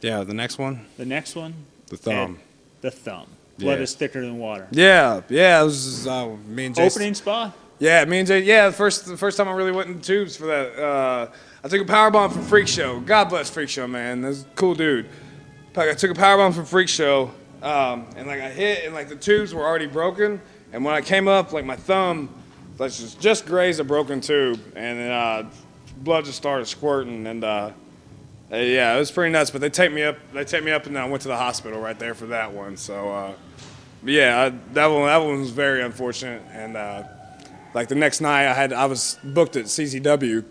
yeah, the next one. The next one. The thumb. The thumb. Blood Yeah. is thicker than water. Yeah. It was me and Jason. Opening spot. Yeah, me and Jay. Yeah, the first time I really went in the tubes for that. I took a powerbomb from Freak Show. God bless Freak Show, man. That's a cool dude. I took a powerbomb from Freak Show, and like I hit, and like the tubes were already broken. And when I came up, like my thumb, like just grazed a broken tube, and then blood just started squirting, and yeah, it was pretty nuts. But they taped me up, and then I went to the hospital right there for that one. So yeah, that one was very unfortunate, and like the next night I was booked at CZW.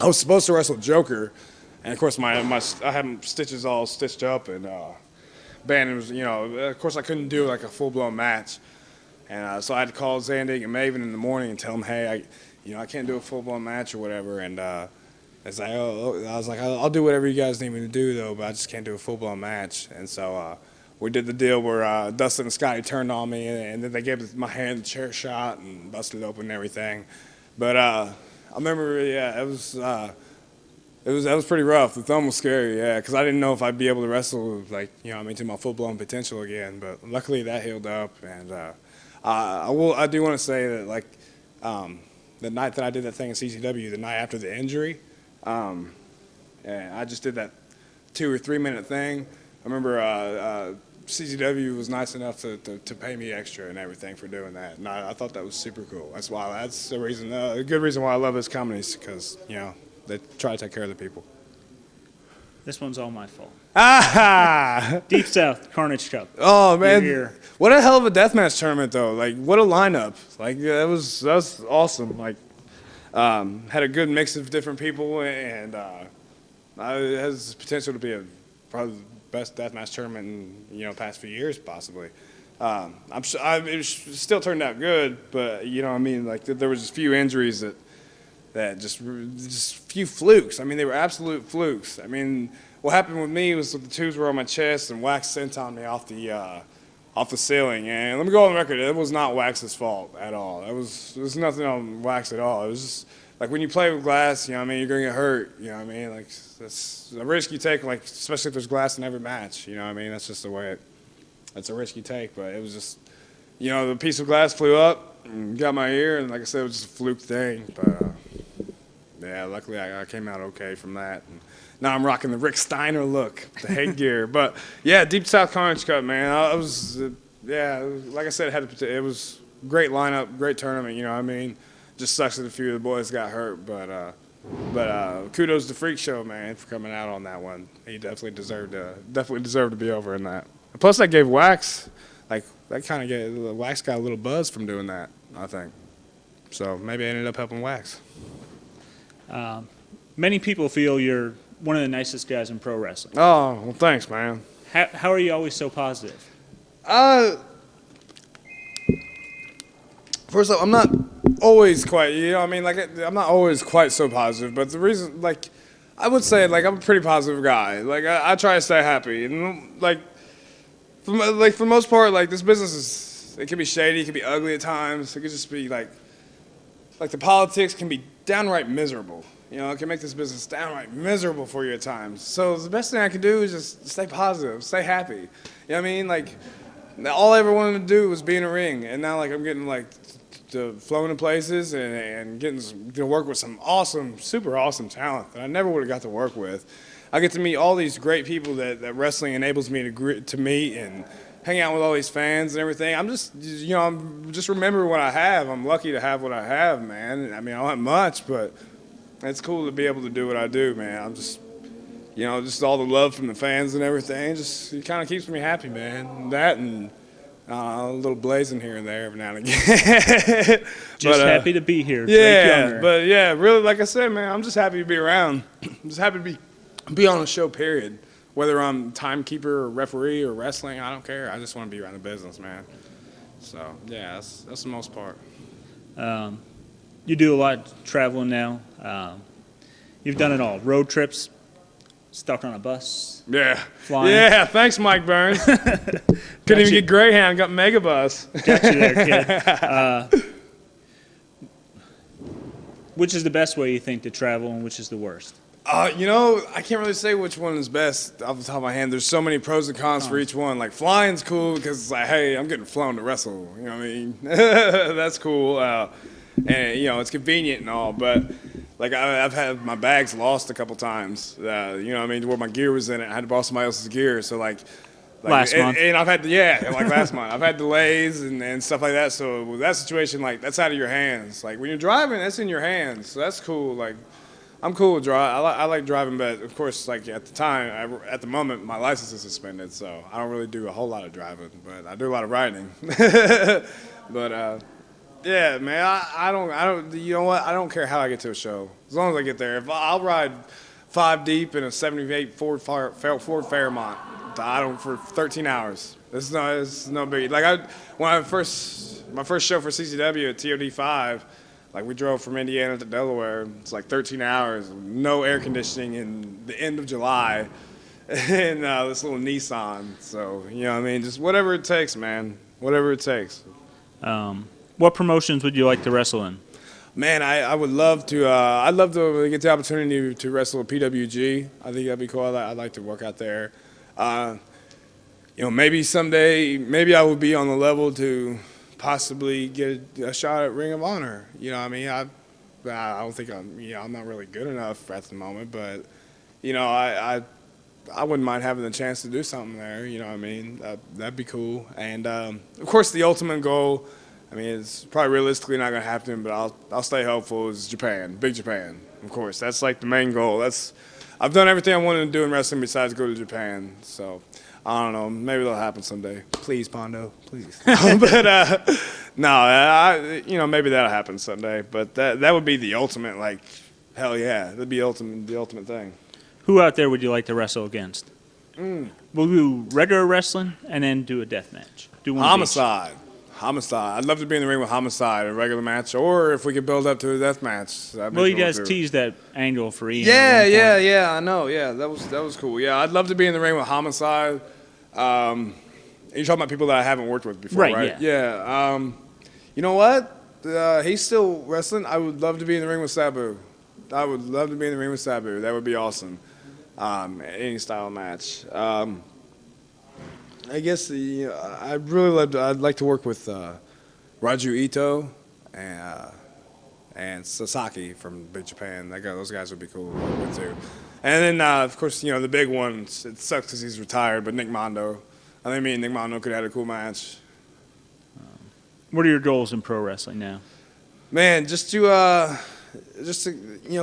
I was supposed to wrestle Joker, and of course I had stitches all stitched up, and bandage was, you know, of course I couldn't do like a full-blown match, and so I had to call Zandig and Maven in the morning and tell them, hey, I can't do a full-blown match or whatever, and it's like, I was like, I'll do whatever you guys need me to do though, but I just can't do a full-blown match, and so we did the deal where Dustin and Scotty turned on me, and then they gave my hand a chair shot and busted it open and everything, but I remember, yeah, that was pretty rough. The thumb was scary, yeah, because I didn't know if I'd be able to wrestle, like, to my full-blown potential again. But luckily that healed up, and I do want to say that, like, the night that I did that thing in CCW, the night after the injury, and I just did that 2 or 3 minute thing. I remember CCW was nice enough to pay me extra and everything for doing that, and I thought that was super cool. That's the reason, a good reason why I love this company is because they try to take care of the people. This one's all my fault. Ah! Deep South Carnage Cup. Oh man, You're here. What a hell of a deathmatch tournament though! Like what a lineup! Like that was awesome. Like had a good mix of different people, and it has potential to be probably the best deathmatch tournament in past few years possibly. I'm sure it still turned out good, but like there was just a few injuries that just few flukes. I mean, they were absolute flukes. I mean, what happened with me was the tubes were on my chest and Wax sent on me off the ceiling. And let me go on record, it was not Wax's fault at all. It was nothing on Wax at all. It was just like when you play with glass, you know what I mean, you're gonna get hurt. You know what I mean? Like that's a risk you take. Like especially if there's glass in every match. You know what I mean? That's just the way that's a risk you take. But it was just, you know, the piece of glass flew up and got my ear, and like I said, it was just a fluke thing. But yeah, luckily I came out okay from that. And now I'm rocking the Rick Steiner look, the headgear. But yeah, Deep South Carnage Cup, man. I was, yeah, like I said, it was great lineup, great tournament. You know what I mean? Just sucks that a few of the boys got hurt, but kudos to Freak Show, man, for coming out on that one. He definitely deserved to be over in that. Plus, that gave Wax, like that kind of gave Wax got a little buzz from doing that, I think. So maybe I ended up helping Wax. Many people feel you're one of the nicest guys in pro wrestling. Oh, well, thanks, man. How are you always so positive? First off, I'm not always quite, you know what I mean? Like, I'm not always quite so positive, but the reason, like, I would say, like, I'm a pretty positive guy. Like, I try to stay happy. And, like, for the most part, like, this business it can be shady, it can be ugly at times. It could just be, like the politics can be downright miserable. You know, it can make this business downright miserable for you at times. So the best thing I can do is just stay positive, stay happy. You know what I mean? Like, all I ever wanted to do was be in a ring, and now, like, I'm getting, like, to flown in places and getting to work with some awesome, super awesome talent that I never would have got to work with. I get to meet all these great people that wrestling enables me to meet and hang out with all these fans and everything. I'm just, you know, I'm just remember what I have. I'm lucky to have what I have, man. I mean, I don't have much, but it's cool to be able to do what I do, man. I'm just, you know, just all the love from the fans and everything. Just it kind of keeps me happy, man. That and a little blazing here and there every now and again. Just happy to be here. Yeah, but yeah, really, like I said, man, I'm just happy to be around. I'm just happy to be on the show, period. Whether I'm timekeeper or referee or wrestling, I don't care. I just want to be around the business, man. So, yeah, that's the most part. You do a lot of traveling now. You've done it all. Road trips, stuck on a bus. Yeah. Flying. Yeah, thanks, Mike Burns. Couldn't even get Greyhound, got Megabus. Got you there, kid. Which is the best way you think to travel, and which is the worst? You know, I can't really say which one is best off the top of my hand. There's so many pros and cons for each one. Like, flying's cool because it's like, hey, I'm getting flown to wrestle. You know what I mean? That's cool. And, you know, it's convenient and all. But, like, I've had my bags lost a couple times. You know what I mean? Where my gear was in it. I had to borrow somebody else's gear. So, like last month. And I've had, like last month. I've had delays and stuff like that. So, with that situation, like, that's out of your hands. Like, when you're driving, that's in your hands. So, that's cool. Like, I'm cool with driving. I like driving, but of course, like at the time, at the moment, my license is suspended, so I don't really do a whole lot of driving, but I do a lot of riding. But yeah, man, I don't. You know what? I don't care how I get to a show, as long as I get there. If I'll ride 5 deep in a '78 Ford Fairmont, for 13 hours. It's no big. Like my first show for CCW at TOD 5. Like, we drove from Indiana to Delaware. It's like 13 hours, no air conditioning in the end of July, in this little Nissan. So, you know what I mean? Just whatever it takes, man. Whatever it takes. What promotions would you like to wrestle in? Man, I would love to. I'd love to get the opportunity to wrestle at PWG. I think that'd be cool. I'd like to work out there. You know, maybe someday, maybe I would be on the level to possibly get a shot at Ring of Honor. You know what I mean? I don't think I'm not really good enough at the moment, but, you know, I wouldn't mind having the chance to do something there. You know what I mean? That'd be cool. And, of course, the ultimate goal, I mean, it's probably realistically not going to happen, but I'll stay hopeful, is Japan, Big Japan, of course. That's like the main goal. I've done everything I wanted to do in wrestling besides go to Japan, so I don't know. Maybe that'll happen someday. Please, Pondo, please. But no, you know, maybe that'll happen someday. But that would be the ultimate. Like, hell yeah, that'd be the ultimate thing. Who out there would you like to wrestle against? We'll do regular wrestling and then do a death match. Do one Homicide. I'd love to be in the ring with Homicide, a regular match, or if we could build up to a death match. Well, you guys teased that angle for Ian. Yeah, I know. Yeah, that was cool. Yeah, I'd love to be in the ring with Homicide. You're talking about people that I haven't worked with before, right? Yeah. You know what? He's still wrestling. I would love to be in the ring with Sabu. I would love to be in the ring with Sabu. That would be awesome. Any style match. I guess I'd really love to. I'd like to work with Raju Ito and Sasaki from Big Japan. Those guys would be cool to work with too. And then of course the big ones. It sucks because he's retired, but Nick Mondo. I think me and Nick Mondo could have had a cool match. What are your goals in pro wrestling now? Man, just to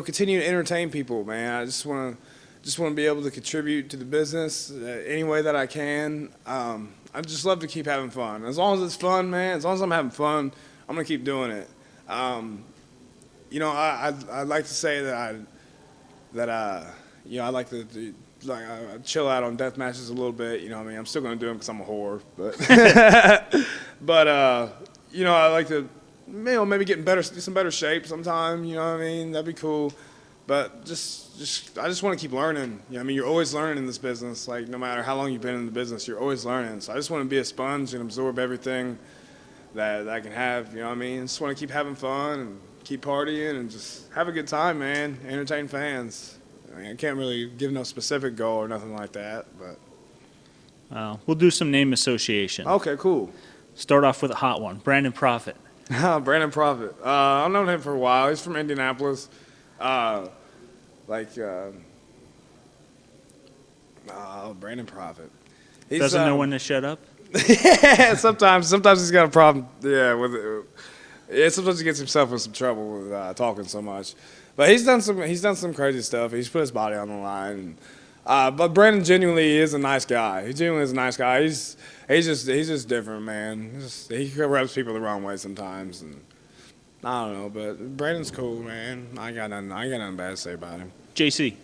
continue to entertain people, man. I just want to be able to contribute to the business any way that I can. I just love to keep having fun. As long as it's fun, man. As long as I'm having fun, I'm gonna keep doing it. I'd like to say that I like to I chill out on death matches a little bit. You know what I mean? I'm still gonna do them because I'm a whore, but I like to maybe get in some better shape sometime. You know what I mean? That'd be cool. But I just want to keep learning. You know what I mean? You're always learning in this business. Like, no matter how long you've been in the business, you're always learning. So I just want to be a sponge and absorb everything that I can have. You know what I mean? Just want to keep having fun and keep partying and just have a good time, man. Entertain fans. I mean, I can't really give no specific goal or nothing like that, but. We'll do some name association. Okay, cool. Start off with a hot one. Brandon Prophet. Brandon Prophet. I've known him for a while. He's from Indianapolis. Brandon Prophet. He Doesn't know when to shut up? Yeah, sometimes he's got a problem. Yeah, with it. Yeah, sometimes he gets himself in some trouble with talking so much. But he's done some crazy stuff. He's put his body on the line. But Brandon genuinely is a nice guy. He genuinely is a nice guy. He's just different, man. He rubs people the wrong way sometimes, and I don't know. But Brandon's cool, man. I ain't got nothing bad to say about him. JC.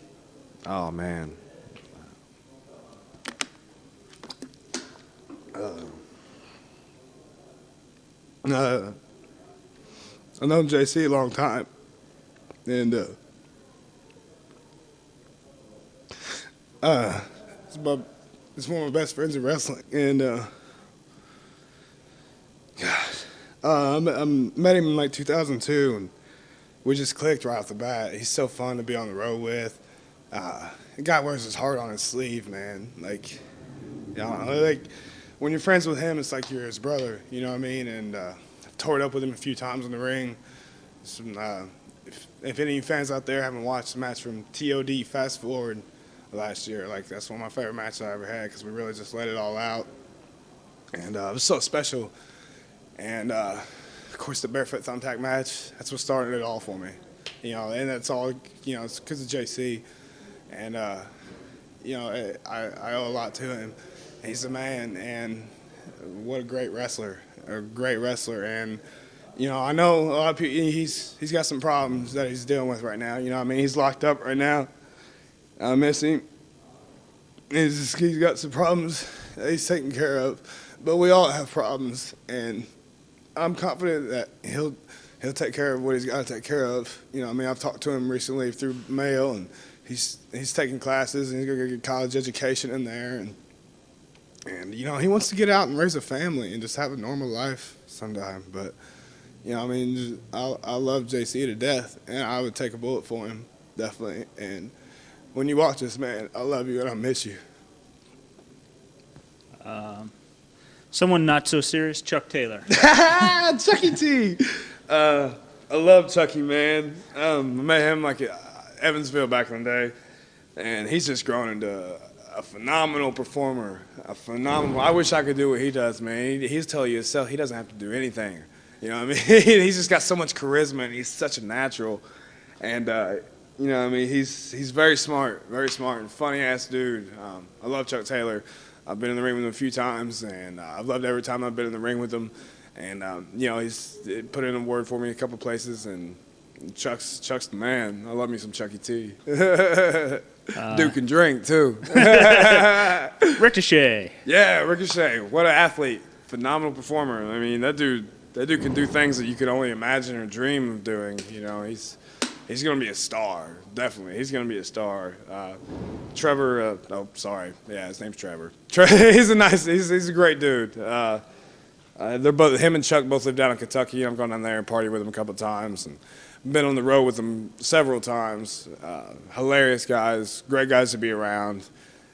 Oh man. I've known JC a long time, and it's one of my best friends in wrestling, and I met him in like 2002, and we just clicked right off the bat. He's so fun to be on the road with. The guy wears his heart on his sleeve, man. Like when you're friends with him, it's like you're his brother. You know what I mean? And I've toured up with him a few times in the ring. If any fans out there haven't watched the match from TOD Fast Forward last year, like that's one of my favorite matches I ever had because we really just let it all out, and it was so special. And of course, the barefoot thumbtack match, that's what started it all for me. And that's all, it's because of JC. And, I owe a lot to him. He's a man, and what a great wrestler. And, I know a lot of people, he's got some problems that he's dealing with right now. He's locked up right now. I miss him. He's got some problems that he's taking care of. But we all have problems, and I'm confident that he'll take care of what he's got to take care of. I've talked to him recently through mail, and he's taking classes, and he's going to get a college education in there. And he wants to get out and raise a family and just have a normal life sometime. But, I love JC to death, and I would take a bullet for him, definitely. And when you watch this, man, I love you and I miss you. Someone not so serious, Chuck Taylor. Chucky T. I love Chucky, man. I met him like at Evansville back in the day, and he's just grown into a phenomenal performer. I wish I could do what he does, man. He's tell you himself he doesn't have to do anything. You know what I mean? He's just got so much charisma, and he's such a natural. And he's very smart and funny ass dude. I love Chuck Taylor. I've been in the ring with him a few times, and I've loved every time I've been in the ring with him. And he's put in a word for me a couple places, and Chuck's the man. I love me some Chucky T. Dude can drink too. Ricochet. Yeah, Ricochet. What an athlete! Phenomenal performer. That dude can do things that you could only imagine or dream of doing. He's going to be a star, definitely. He's going to be a star. Trevor, his name's Trevor. He's a great dude. They're both him and Chuck both live down in Kentucky. I've gone down there and partied with them a couple of times, and been on the road with them several times. Hilarious guys, great guys to be around,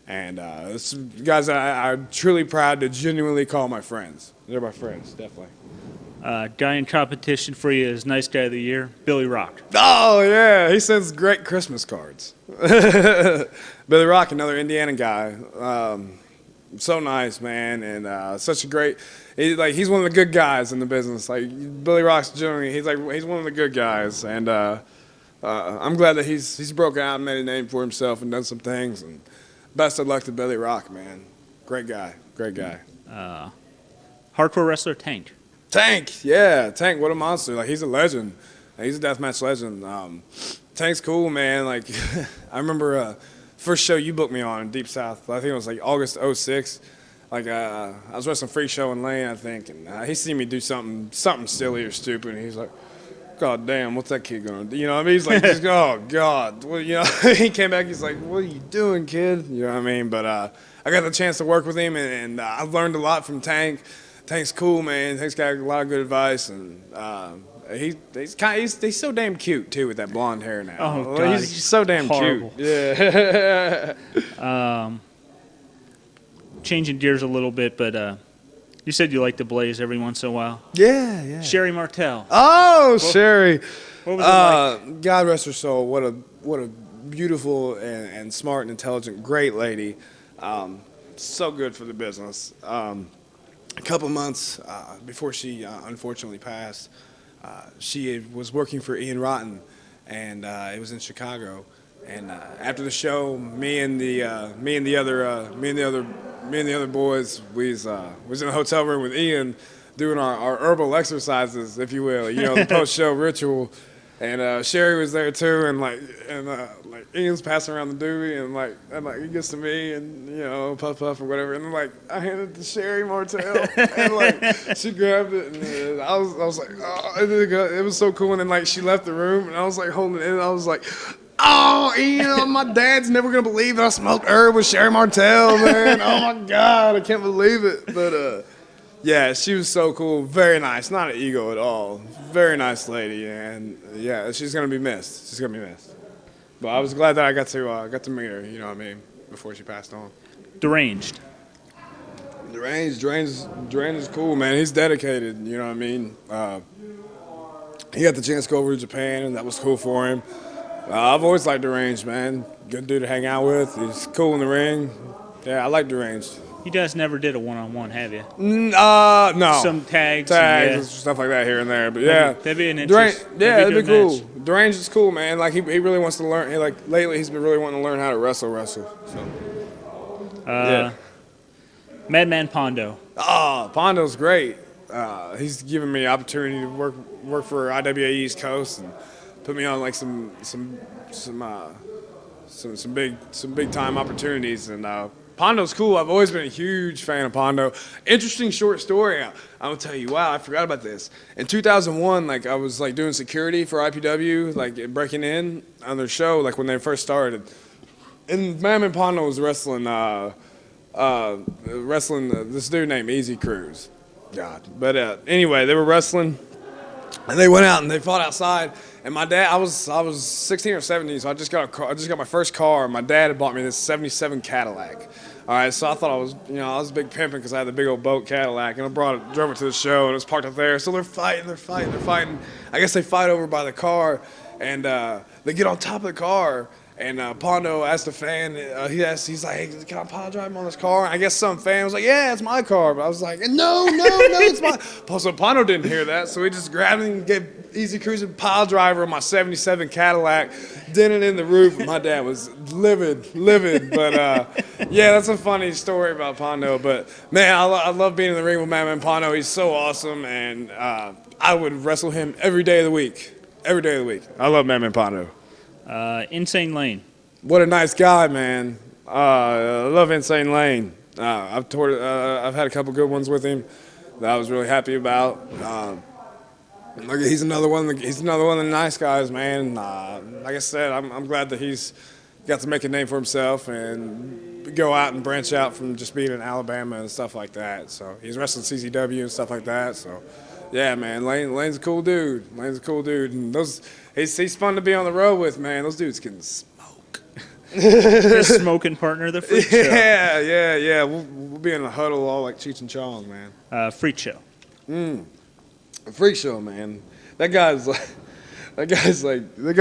and it's guys I'm truly proud to genuinely call my friends. They're my friends, definitely. Guy in competition for you is Nice Guy of the Year, Billy Rock. Oh yeah, he sends great Christmas cards. Billy Rock, another Indiana guy. So nice, man, and such a great. He's one of the good guys in the business. Like Billy Rock's generally, he's one of the good guys, and I'm glad that he's broke out and made a name for himself and done some things. And best of luck to Billy Rock, man. Great guy, great guy. Hardcore wrestler Tank. Tank, yeah, Tank, what a monster! Like he's a legend. He's a deathmatch legend. Tank's cool, man. Like I remember first show you booked me on in Deep South. I think it was like August '06. Like I was wrestling Freak Show in Lane, I think, and he seen me do something silly or stupid, and he's like, "God damn, what's that kid gonna do?" You know what I mean? He's like, "Oh God," well, you know. He came back, he's like, "What are you doing, kid?" You know what I mean? But I got the chance to work with him, and I've learned a lot from Tank. Tank's cool, man. Tank's got a lot of good advice, and he's so damn cute too with that blonde hair now. Oh God, he's so damn horrible. cute. Yeah. Changing gears a little bit, but you said you like to blaze every once in a while. Yeah. Sherry Martel. Oh, Sherry. What was it like? God rest her soul. What a beautiful and smart and intelligent, great lady. So good for the business. A couple months before she unfortunately passed, she was working for Ian Rotten, and it was in Chicago. And after the show, me and the other boys, we was in a hotel room with Ian, doing our herbal exercises, if you will, the post-show ritual. And Sherry was there too, and Ian's passing around the doobie, and he gets to me, and puff and whatever, and I handed it to Sherry Martel, and she grabbed it, and I was like, oh, it was so cool, and then she left the room, and I was holding it in, and I was like, oh, Ian, my dad's never gonna believe that I smoked herb with Sherry Martel, man. Oh my God, I can't believe it, but yeah, she was so cool, very nice, not an ego at all, very nice lady, and yeah, she's gonna be missed. She's gonna be missed. But I was glad that I got to meet her. You know what I mean? Before she passed on. Deranged. Deranged is cool, man. He's dedicated. You know what I mean? He got the chance to go over to Japan, and that was cool for him. I've always liked Deranged, man. Good dude to hang out with. He's cool in the ring. Yeah, I like Deranged. You guys never did a one-on-one, have you? No. Some tags. And stuff like that here and there. But yeah. That'd be an interesting. That'd be cool. Deranged is cool, man. He really wants to learn. Lately, he's been really wanting to learn how to wrestle. So. Yeah. Madman Pondo. Oh, Pondo's great. He's given me the opportunity to work for IWA East Coast and put me on some big time opportunities, and Pondo's cool. I've always been a huge fan of Pondo. Interesting short story. I'm gonna tell you. Wow, I forgot about this. In 2001, I was doing security for IPW, breaking in on their show, when they first started. And Madman Pondo was wrestling this dude named Easy Cruz. God. But anyway, they were wrestling, and they went out and they fought outside. And my dad, I was 16 or 17, so I just got my first car. My dad had bought me this '77 Cadillac. All right, so I thought I was a big pimpin' because I had the big old boat Cadillac, and I drove it to the show, and it was parked up there. So they're fighting. I guess they fight over by the car, and they get on top of the car. And Pondo asked the fan, he's like, hey, can I pile drive him on this car? And I guess some fan was like, yeah, it's my car. But I was like, no, it's mine. So Pondo didn't hear that, so he just grabbed me and gave Easy Cruising pile driver on my '77 Cadillac, did it in the roof. And my dad was livid. But yeah, that's a funny story about Pondo. But man, I love being in the ring with Madman Pondo. He's so awesome, and I would wrestle him every day of the week. I love Madman Pondo. Insane Lane. What a nice guy, man. I love Insane Lane. I've had a couple good ones with him that I was really happy about. He's another one. He's another one of the nice guys, man. Like I said, I'm glad that he's got to make a name for himself and go out and branch out from just being in Alabama and stuff like that. So he's wrestling CZW and stuff like that. So yeah, man, Lane's a cool dude. Lane's a cool dude, and he's fun to be on the road with, man. Those dudes can smoke. His smoking partner, the Freak Show. Yeah. We'll be in a huddle all like Cheech and Chong, man. Freak Show. A freak show, man. That guy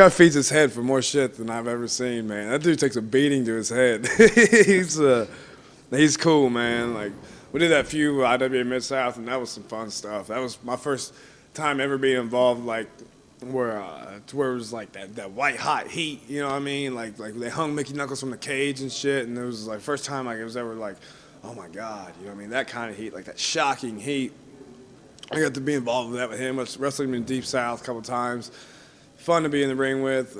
feeds his head for more shit than I've ever seen, man. That dude takes a beating to his head. He's cool, man. Like, we did that feud with IWA Mid-South, and that was some fun stuff. That was my first time ever being involved, like, where it was like that white hot heat, you know what I mean? Like they hung Mickey Knuckles from the cage and shit, and it was like first time like it was ever like, oh my God, you know what I mean? That kind of heat, like that shocking heat. I got to be involved with that with him. I was wrestling him in Deep South a couple times. Fun to be in the ring with.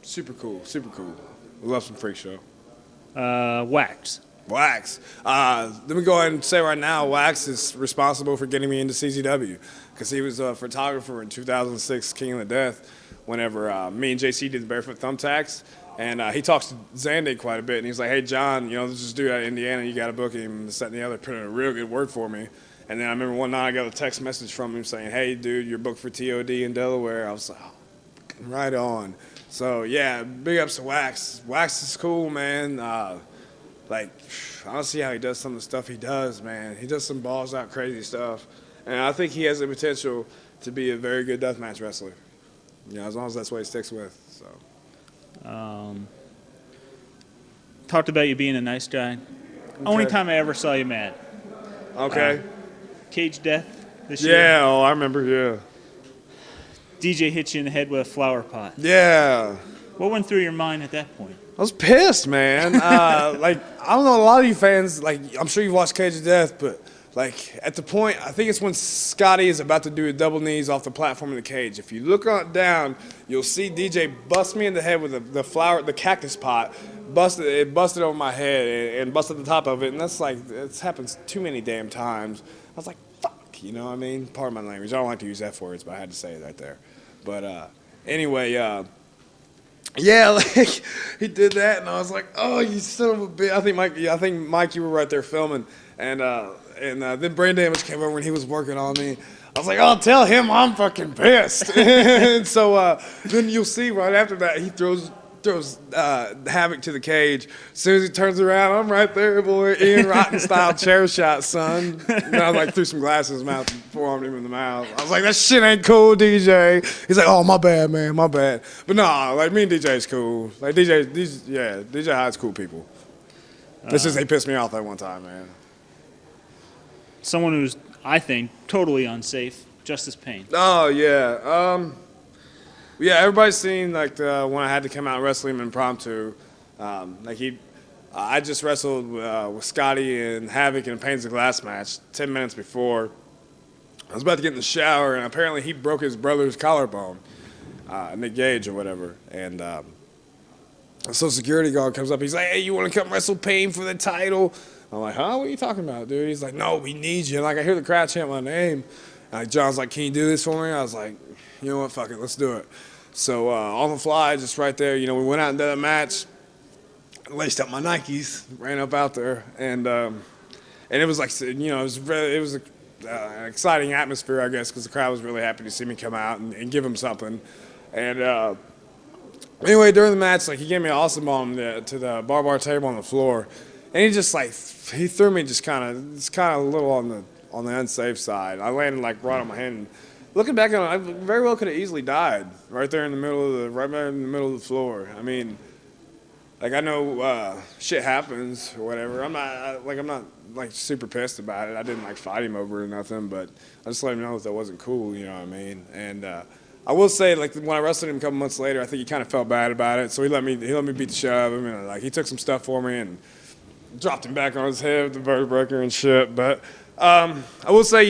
Super cool. We love some Freak Show. Wax. Let me go ahead and say right now, Wax is responsible for getting me into CZW because he was a photographer in 2006 King of the Death whenever me and JC did the Barefoot Thumbtacks. And he talks to Zandig quite a bit. And he's like, hey, John, you know, there's this dude out of Indiana. You got to book him, this, that, and the other. Put in a real good word for me. And then I remember one night I got a text message from him saying, hey, dude, you're booked for TOD in Delaware. I was like, oh, right on. So, yeah, big ups to Wax. Wax is cool, man. I don't see how he does some of the stuff he does, man. He does some balls out crazy stuff. And I think he has the potential to be a very good deathmatch wrestler. You know, as long as that's what he sticks with. So. Talked about you being a nice guy. Okay. Only time I ever saw you mad. Okay. Cage Death this year. Yeah, oh, I remember, yeah. DJ hit you in the head with a flower pot. Yeah. What went through your mind at that point? I was pissed, man. I don't know, a lot of you fans, I'm sure you've watched Cage of Death, but, at the point, I think it's when Scotty is about to do a double knees off the platform in the cage. If you look down, you'll see DJ bust me in the head with the cactus pot. It busted over my head and busted the top of it, and that's it's happened too many damn times. I was like, fuck, you know what I mean? Pardon my language. I don't like to use F words, but I had to say it right there. But anyway, yeah, he did that, and I was like, oh, you son of a bitch. I think Mike, you were right there filming, and then Brain Damage came over and he was working on me. I was like, oh, tell him I'm fucking pissed. And so then you'll see right after that, he throws Havoc to the cage. As soon as he turns around, I'm right there, boy. Ian Rotten style chair shot, son. And I threw some glasses in his mouth and forearmed him in the mouth. I was like, that shit ain't cool, DJ. He's like, oh, my bad, man, my bad. But nah, me and DJ's cool. DJ hides cool people. It's just they pissed me off that one time, man. Someone who's, I think, totally unsafe, Justice Payne. Oh, yeah. Yeah, everybody's seen, when I had to come out and wrestle him impromptu. I just wrestled with Scotty and Havoc in a Panes of Glass match 10 minutes before. I was about to get in the shower, and apparently he broke his brother's collarbone, Nick Gage or whatever. And so security guard comes up. He's like, hey, you want to come wrestle Payne for the title? I'm like, huh? What are you talking about, dude? He's like, no, we need you. And I hear the crowd chant my name. And John's like, can you do this for me? I was like, you know what, fuck it, let's do it. So on the fly, just right there, we went out and did a match, laced up my Nikes, ran up out there, and it was it was an exciting atmosphere, I guess, because the crowd was really happy to see me come out and give him something. And anyway, during the match, he gave me an awesome bomb to the bar table on the floor, and he just he threw me just kind of a little on the unsafe side. I landed right on my head. And looking back on it, I very well could have easily died right there in the middle of the floor. I mean, I know shit happens or whatever. I'm not super pissed about it. I didn't fight him over it or nothing, but I just let him know that wasn't cool. You know what I mean? And I will say, when I wrestled him a couple months later, I think he kind of felt bad about it. So he let me beat the shit out of him, and he took some stuff for me and dropped him back on his head with the vertebrae and shit. But I will say,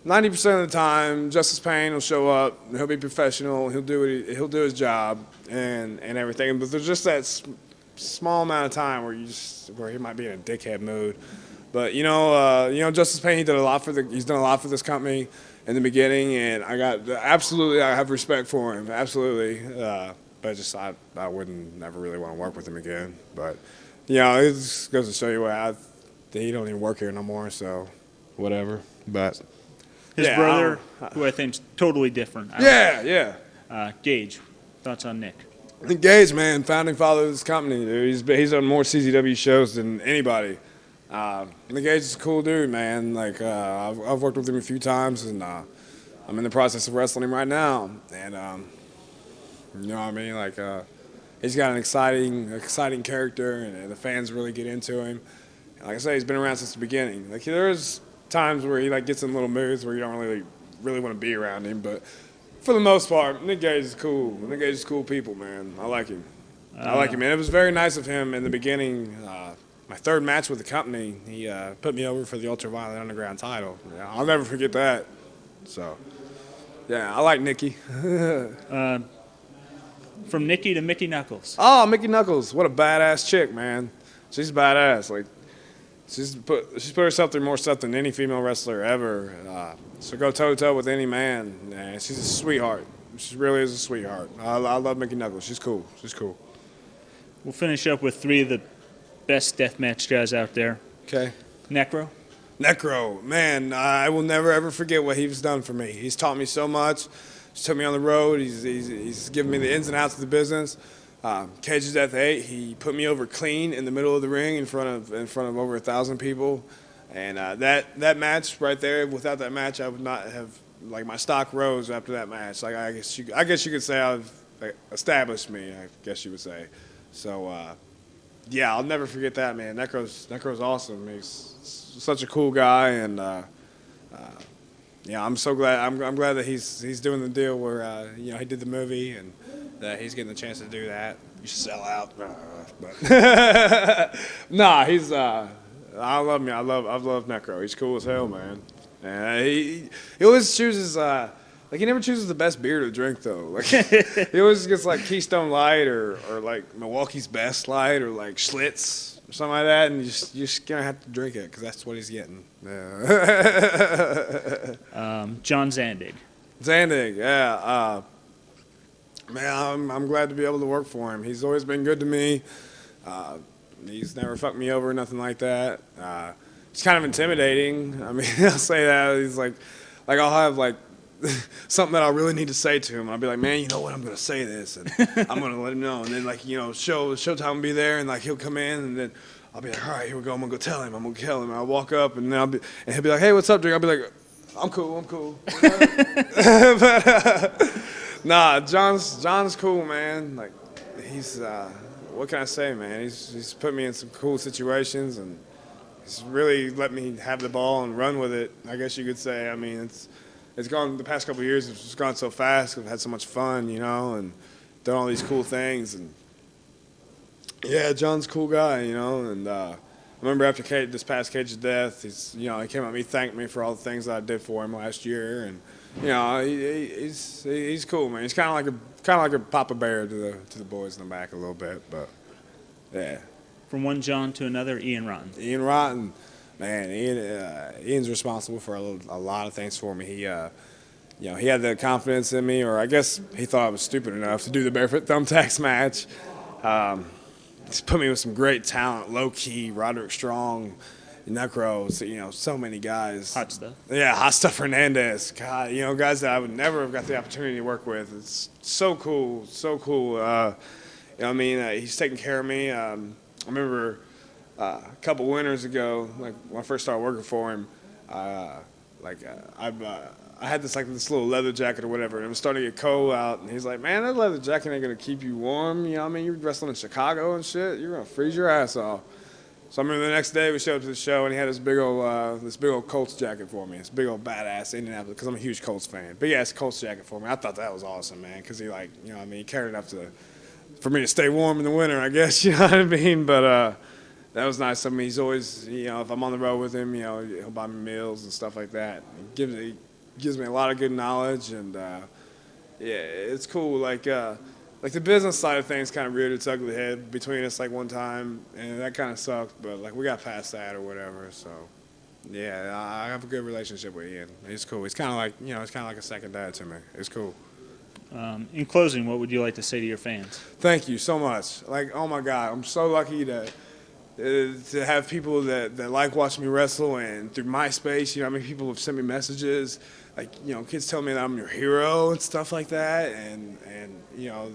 90% of the time, Justice Payne will show up. He'll be professional. He'll do his job and everything. But there's just that small amount of time where he might be in a dickhead mood. But Justice Payne, he's done a lot for this company in the beginning, and I have respect for him. Absolutely. but just I wouldn't never really want to work with him again. But you know, it just goes to show you he don't even work here no more. So whatever. But His yeah, brother, who I think's totally different. yeah. Gage, thoughts on Nick? I think Gage, man, founding father of this company, dude. He's done more CZW shows than anybody. I think Gage is a cool dude, man. Like I've worked with him a few times, and I'm in the process of wrestling him right now. And you know what I mean? Like he's got an exciting character, and the fans really get into him. And like I say, he's been around since the beginning. Like there's times where he like gets in little moods where you don't really want to be around him, but for the most part, Nick Gage is cool. Nick Gage is cool people, man. I like him. I like him, man. It was very nice of him in the beginning. My third match with the company, he put me over for the Ultraviolet Underground title. Yeah, I'll never forget that. So, yeah, I like Nikki. From Nikki to Mickey Knuckles. Oh, Mickey Knuckles, what a badass chick, man. She's badass. Like, she's put herself through more stuff than any female wrestler ever. So go toe to toe with any man. Man, she's a sweetheart. She really is a sweetheart. I love Mickey Knuckles. She's cool. We'll finish up with 3 of the best deathmatch guys out there. Okay. Necro. Necro, man, I will never ever forget what he's done for me. He's taught me so much. He's took me on the road. He's given me the ins and outs of the business. Cage of Death 8, he put me over clean in the middle of the ring in front of over 1,000 people. And that match right there, without that match, I would not have, like, my stock rose after that match. Like, I guess you could say I've established me, I guess you would say. So, yeah, I'll never forget that, man. Necro's awesome. He's such a cool guy, and yeah, I'm so glad. I'm glad that he's doing the deal where you know, he did the movie and that he's getting the chance to do that. You sell out, but nah, he's. I've loved Necro. He's cool as hell, man. And he always chooses like he never chooses the best beer to drink though. Like he always gets like Keystone Light or like Milwaukee's Best Light or like Schlitz or something like that, and you're just gonna have to drink it because that's what he's getting. Yeah. John Zandig. Zandig, yeah. Man, I'm glad to be able to work for him. He's always been good to me. He's never fucked me over, nothing like that. It's kind of intimidating. I mean, I'll say that. He's like I'll have like something that I really need to say to him. And I'll be like, man, you know what? I'm going to say this. And I'm going to let him know. And then, like, you know, Showtime will be there. And, like, he'll come in. And then I'll be like, all right, here we go. I'm going to go tell him. I'm going to kill him. And I'll walk up. And then he'll be like, hey, what's up, Drake? I'll be like, I'm cool. But, nah, John's cool, man. Like, he's, what can I say, man? He's put me in some cool situations. And he's really let me have the ball and run with it, I guess you could say. I mean, it's gone, the past couple of years, it's just gone so fast. We've had so much fun, you know, and done all these cool things. And yeah, John's a cool guy, you know. And I remember after this past Cage of Death, he came up to me, thanked me for all the things that I did for him last year. And you know, he's cool, man. He's kind of like a Papa Bear to the boys in the back a little bit, but yeah. From one John to another, Ian Rotten. Ian Rotten. Man, Ian's responsible for a lot of things for me. He, he had the confidence in me, or I guess he thought I was stupid enough to do the Barefoot Thumbtacks match. He's put me with some great talent, Low Key, Roderick Strong, Necro, so many guys. Hot Stuff. Yeah, Hot Stuff Hernandez. God, guys that I would never have got the opportunity to work with. It's so cool, so cool. He's taking care of me. I remember a couple winters ago, like when I first started working for him, I had this little leather jacket or whatever, and it was starting to get cold out. And he's like, "Man, that leather jacket ain't gonna keep you warm. You know what I mean? You're wrestling in Chicago and shit. You're gonna freeze your ass off." So I remember the next day we showed up to the show, and he had this big old Colts jacket for me. This big old badass Indianapolis, because I'm a huge Colts fan. Big ass Colts jacket for me. I thought that was awesome, man, because he he cared enough for me to stay warm in the winter, I guess. You know what I mean? But that was nice. I mean, he's always, if I'm on the road with him, he'll buy me meals and stuff like that. He gives me a lot of good knowledge, and yeah, it's cool. Like the business side of things kind of reared its ugly head between us one time, and that kind of sucked. But we got past that or whatever. So yeah, I have a good relationship with Ian. He's cool. He's kind of like it's kind of like a second dad to me. It's cool. In closing, what would you like to say to your fans? Thank you so much. Like, oh my God, I'm so lucky to have people that like watching me wrestle, and through MySpace, you know, I mean, people have sent me messages, like, you know, kids tell me that I'm your hero and stuff like that, and you know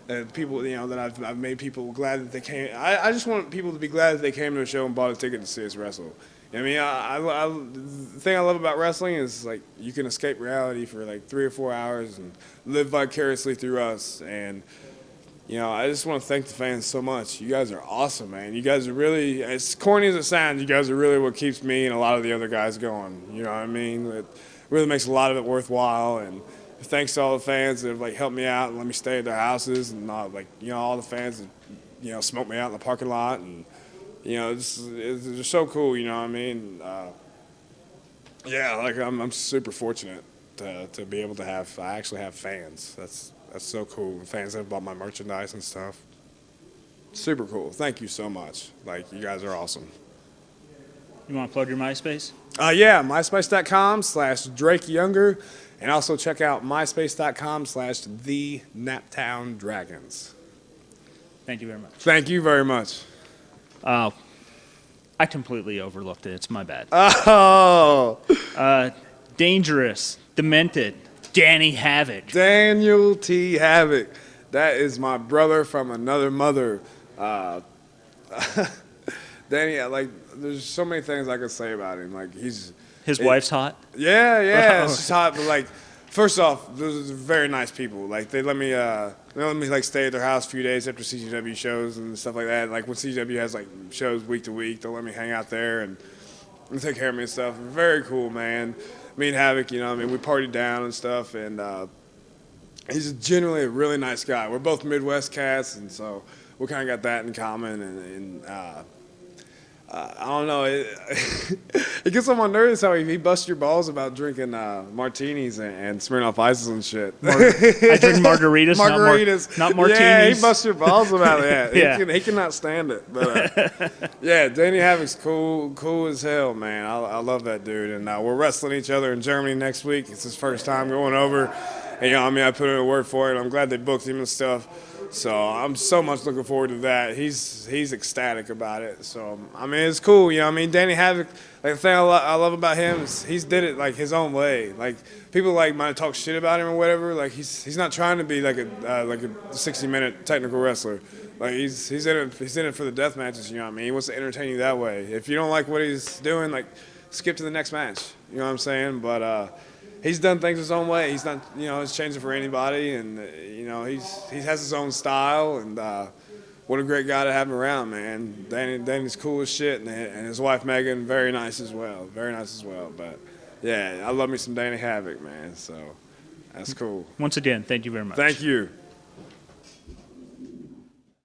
that people, you know, that I've made people glad that they came. I just want people to be glad that they came to the show and bought a ticket to see us wrestle. I mean, the thing I love about wrestling is, like, you can escape reality for like 3 or 4 hours and live vicariously through us. And, you know, I just want to thank the fans so much. You guys are awesome, man. You guys are really, as corny as it sounds, you guys are really what keeps me and a lot of the other guys going. You know what I mean? It really makes a lot of it worthwhile. And thanks to all the fans that have, like, helped me out and let me stay at their houses, and like, you know, all the fans that, you know, smoked me out in the parking lot, and, you know, it's so cool, you know what I mean? Yeah, like, I'm super fortunate to be able to I actually have fans. That's so cool. Fans have bought my merchandise and stuff. Super cool. Thank you so much. Like, you guys are awesome. You want to plug your MySpace? Yeah, myspace.com/Drake Younger, and also check out myspace.com/The Naptown Dragons. Thank you very much. Thank you very much. I completely overlooked it. It's my bad. Oh, Dangerous, demented, Danny Havoc. Daniel T. Havoc. That is my brother from another mother. Danny, like, there's so many things I could say about him. Like, His wife's hot. yeah, she's hot. But, like, first off, those are very nice people. Like, they let me like stay at their house a few days after CGW shows and stuff like that. Like, when CGW has, like, shows week to week, they'll let me hang out there and take care of me and stuff. Very cool, man. Me and Havoc, you know, I mean, we partied down and stuff, and he's generally a really nice guy. We're both Midwest cats, and so we kind of got that in common, and I don't know. It gets on my nerves how he busts your balls about drinking martinis and Smirnoff Ices and shit. I drink margaritas, not martinis. Yeah, he busts your balls about that. Yeah. He cannot stand it. But yeah, Danny Havoc's cool as hell, man. I love that dude. And we're wrestling each other in Germany next week. It's his first time going over. And, you know, I mean, I put in a word for it. I'm glad they booked him and stuff. So I'm so much looking forward to that. He's ecstatic about it. So, I mean, it's cool. You know, I mean, Danny Havoc, like, the thing I love about him is he's did it, like, his own way. Like, people, like, might talk shit about him or whatever. Like, he's not trying to be like a 60-minute technical wrestler. Like, he's in it for the death matches. You know what I mean? He wants to entertain you that way. If you don't like what he's doing, like, skip to the next match. You know what I'm saying? But he's done things his own way. He's not, you know, he's changing for anybody, and you know, he has his own style, and what a great guy to have him around, man. Danny's cool as shit, and his wife Megan, very nice as well. But yeah, I love me some Danny Havoc, man. So that's cool. Once again, thank you very much. Thank you.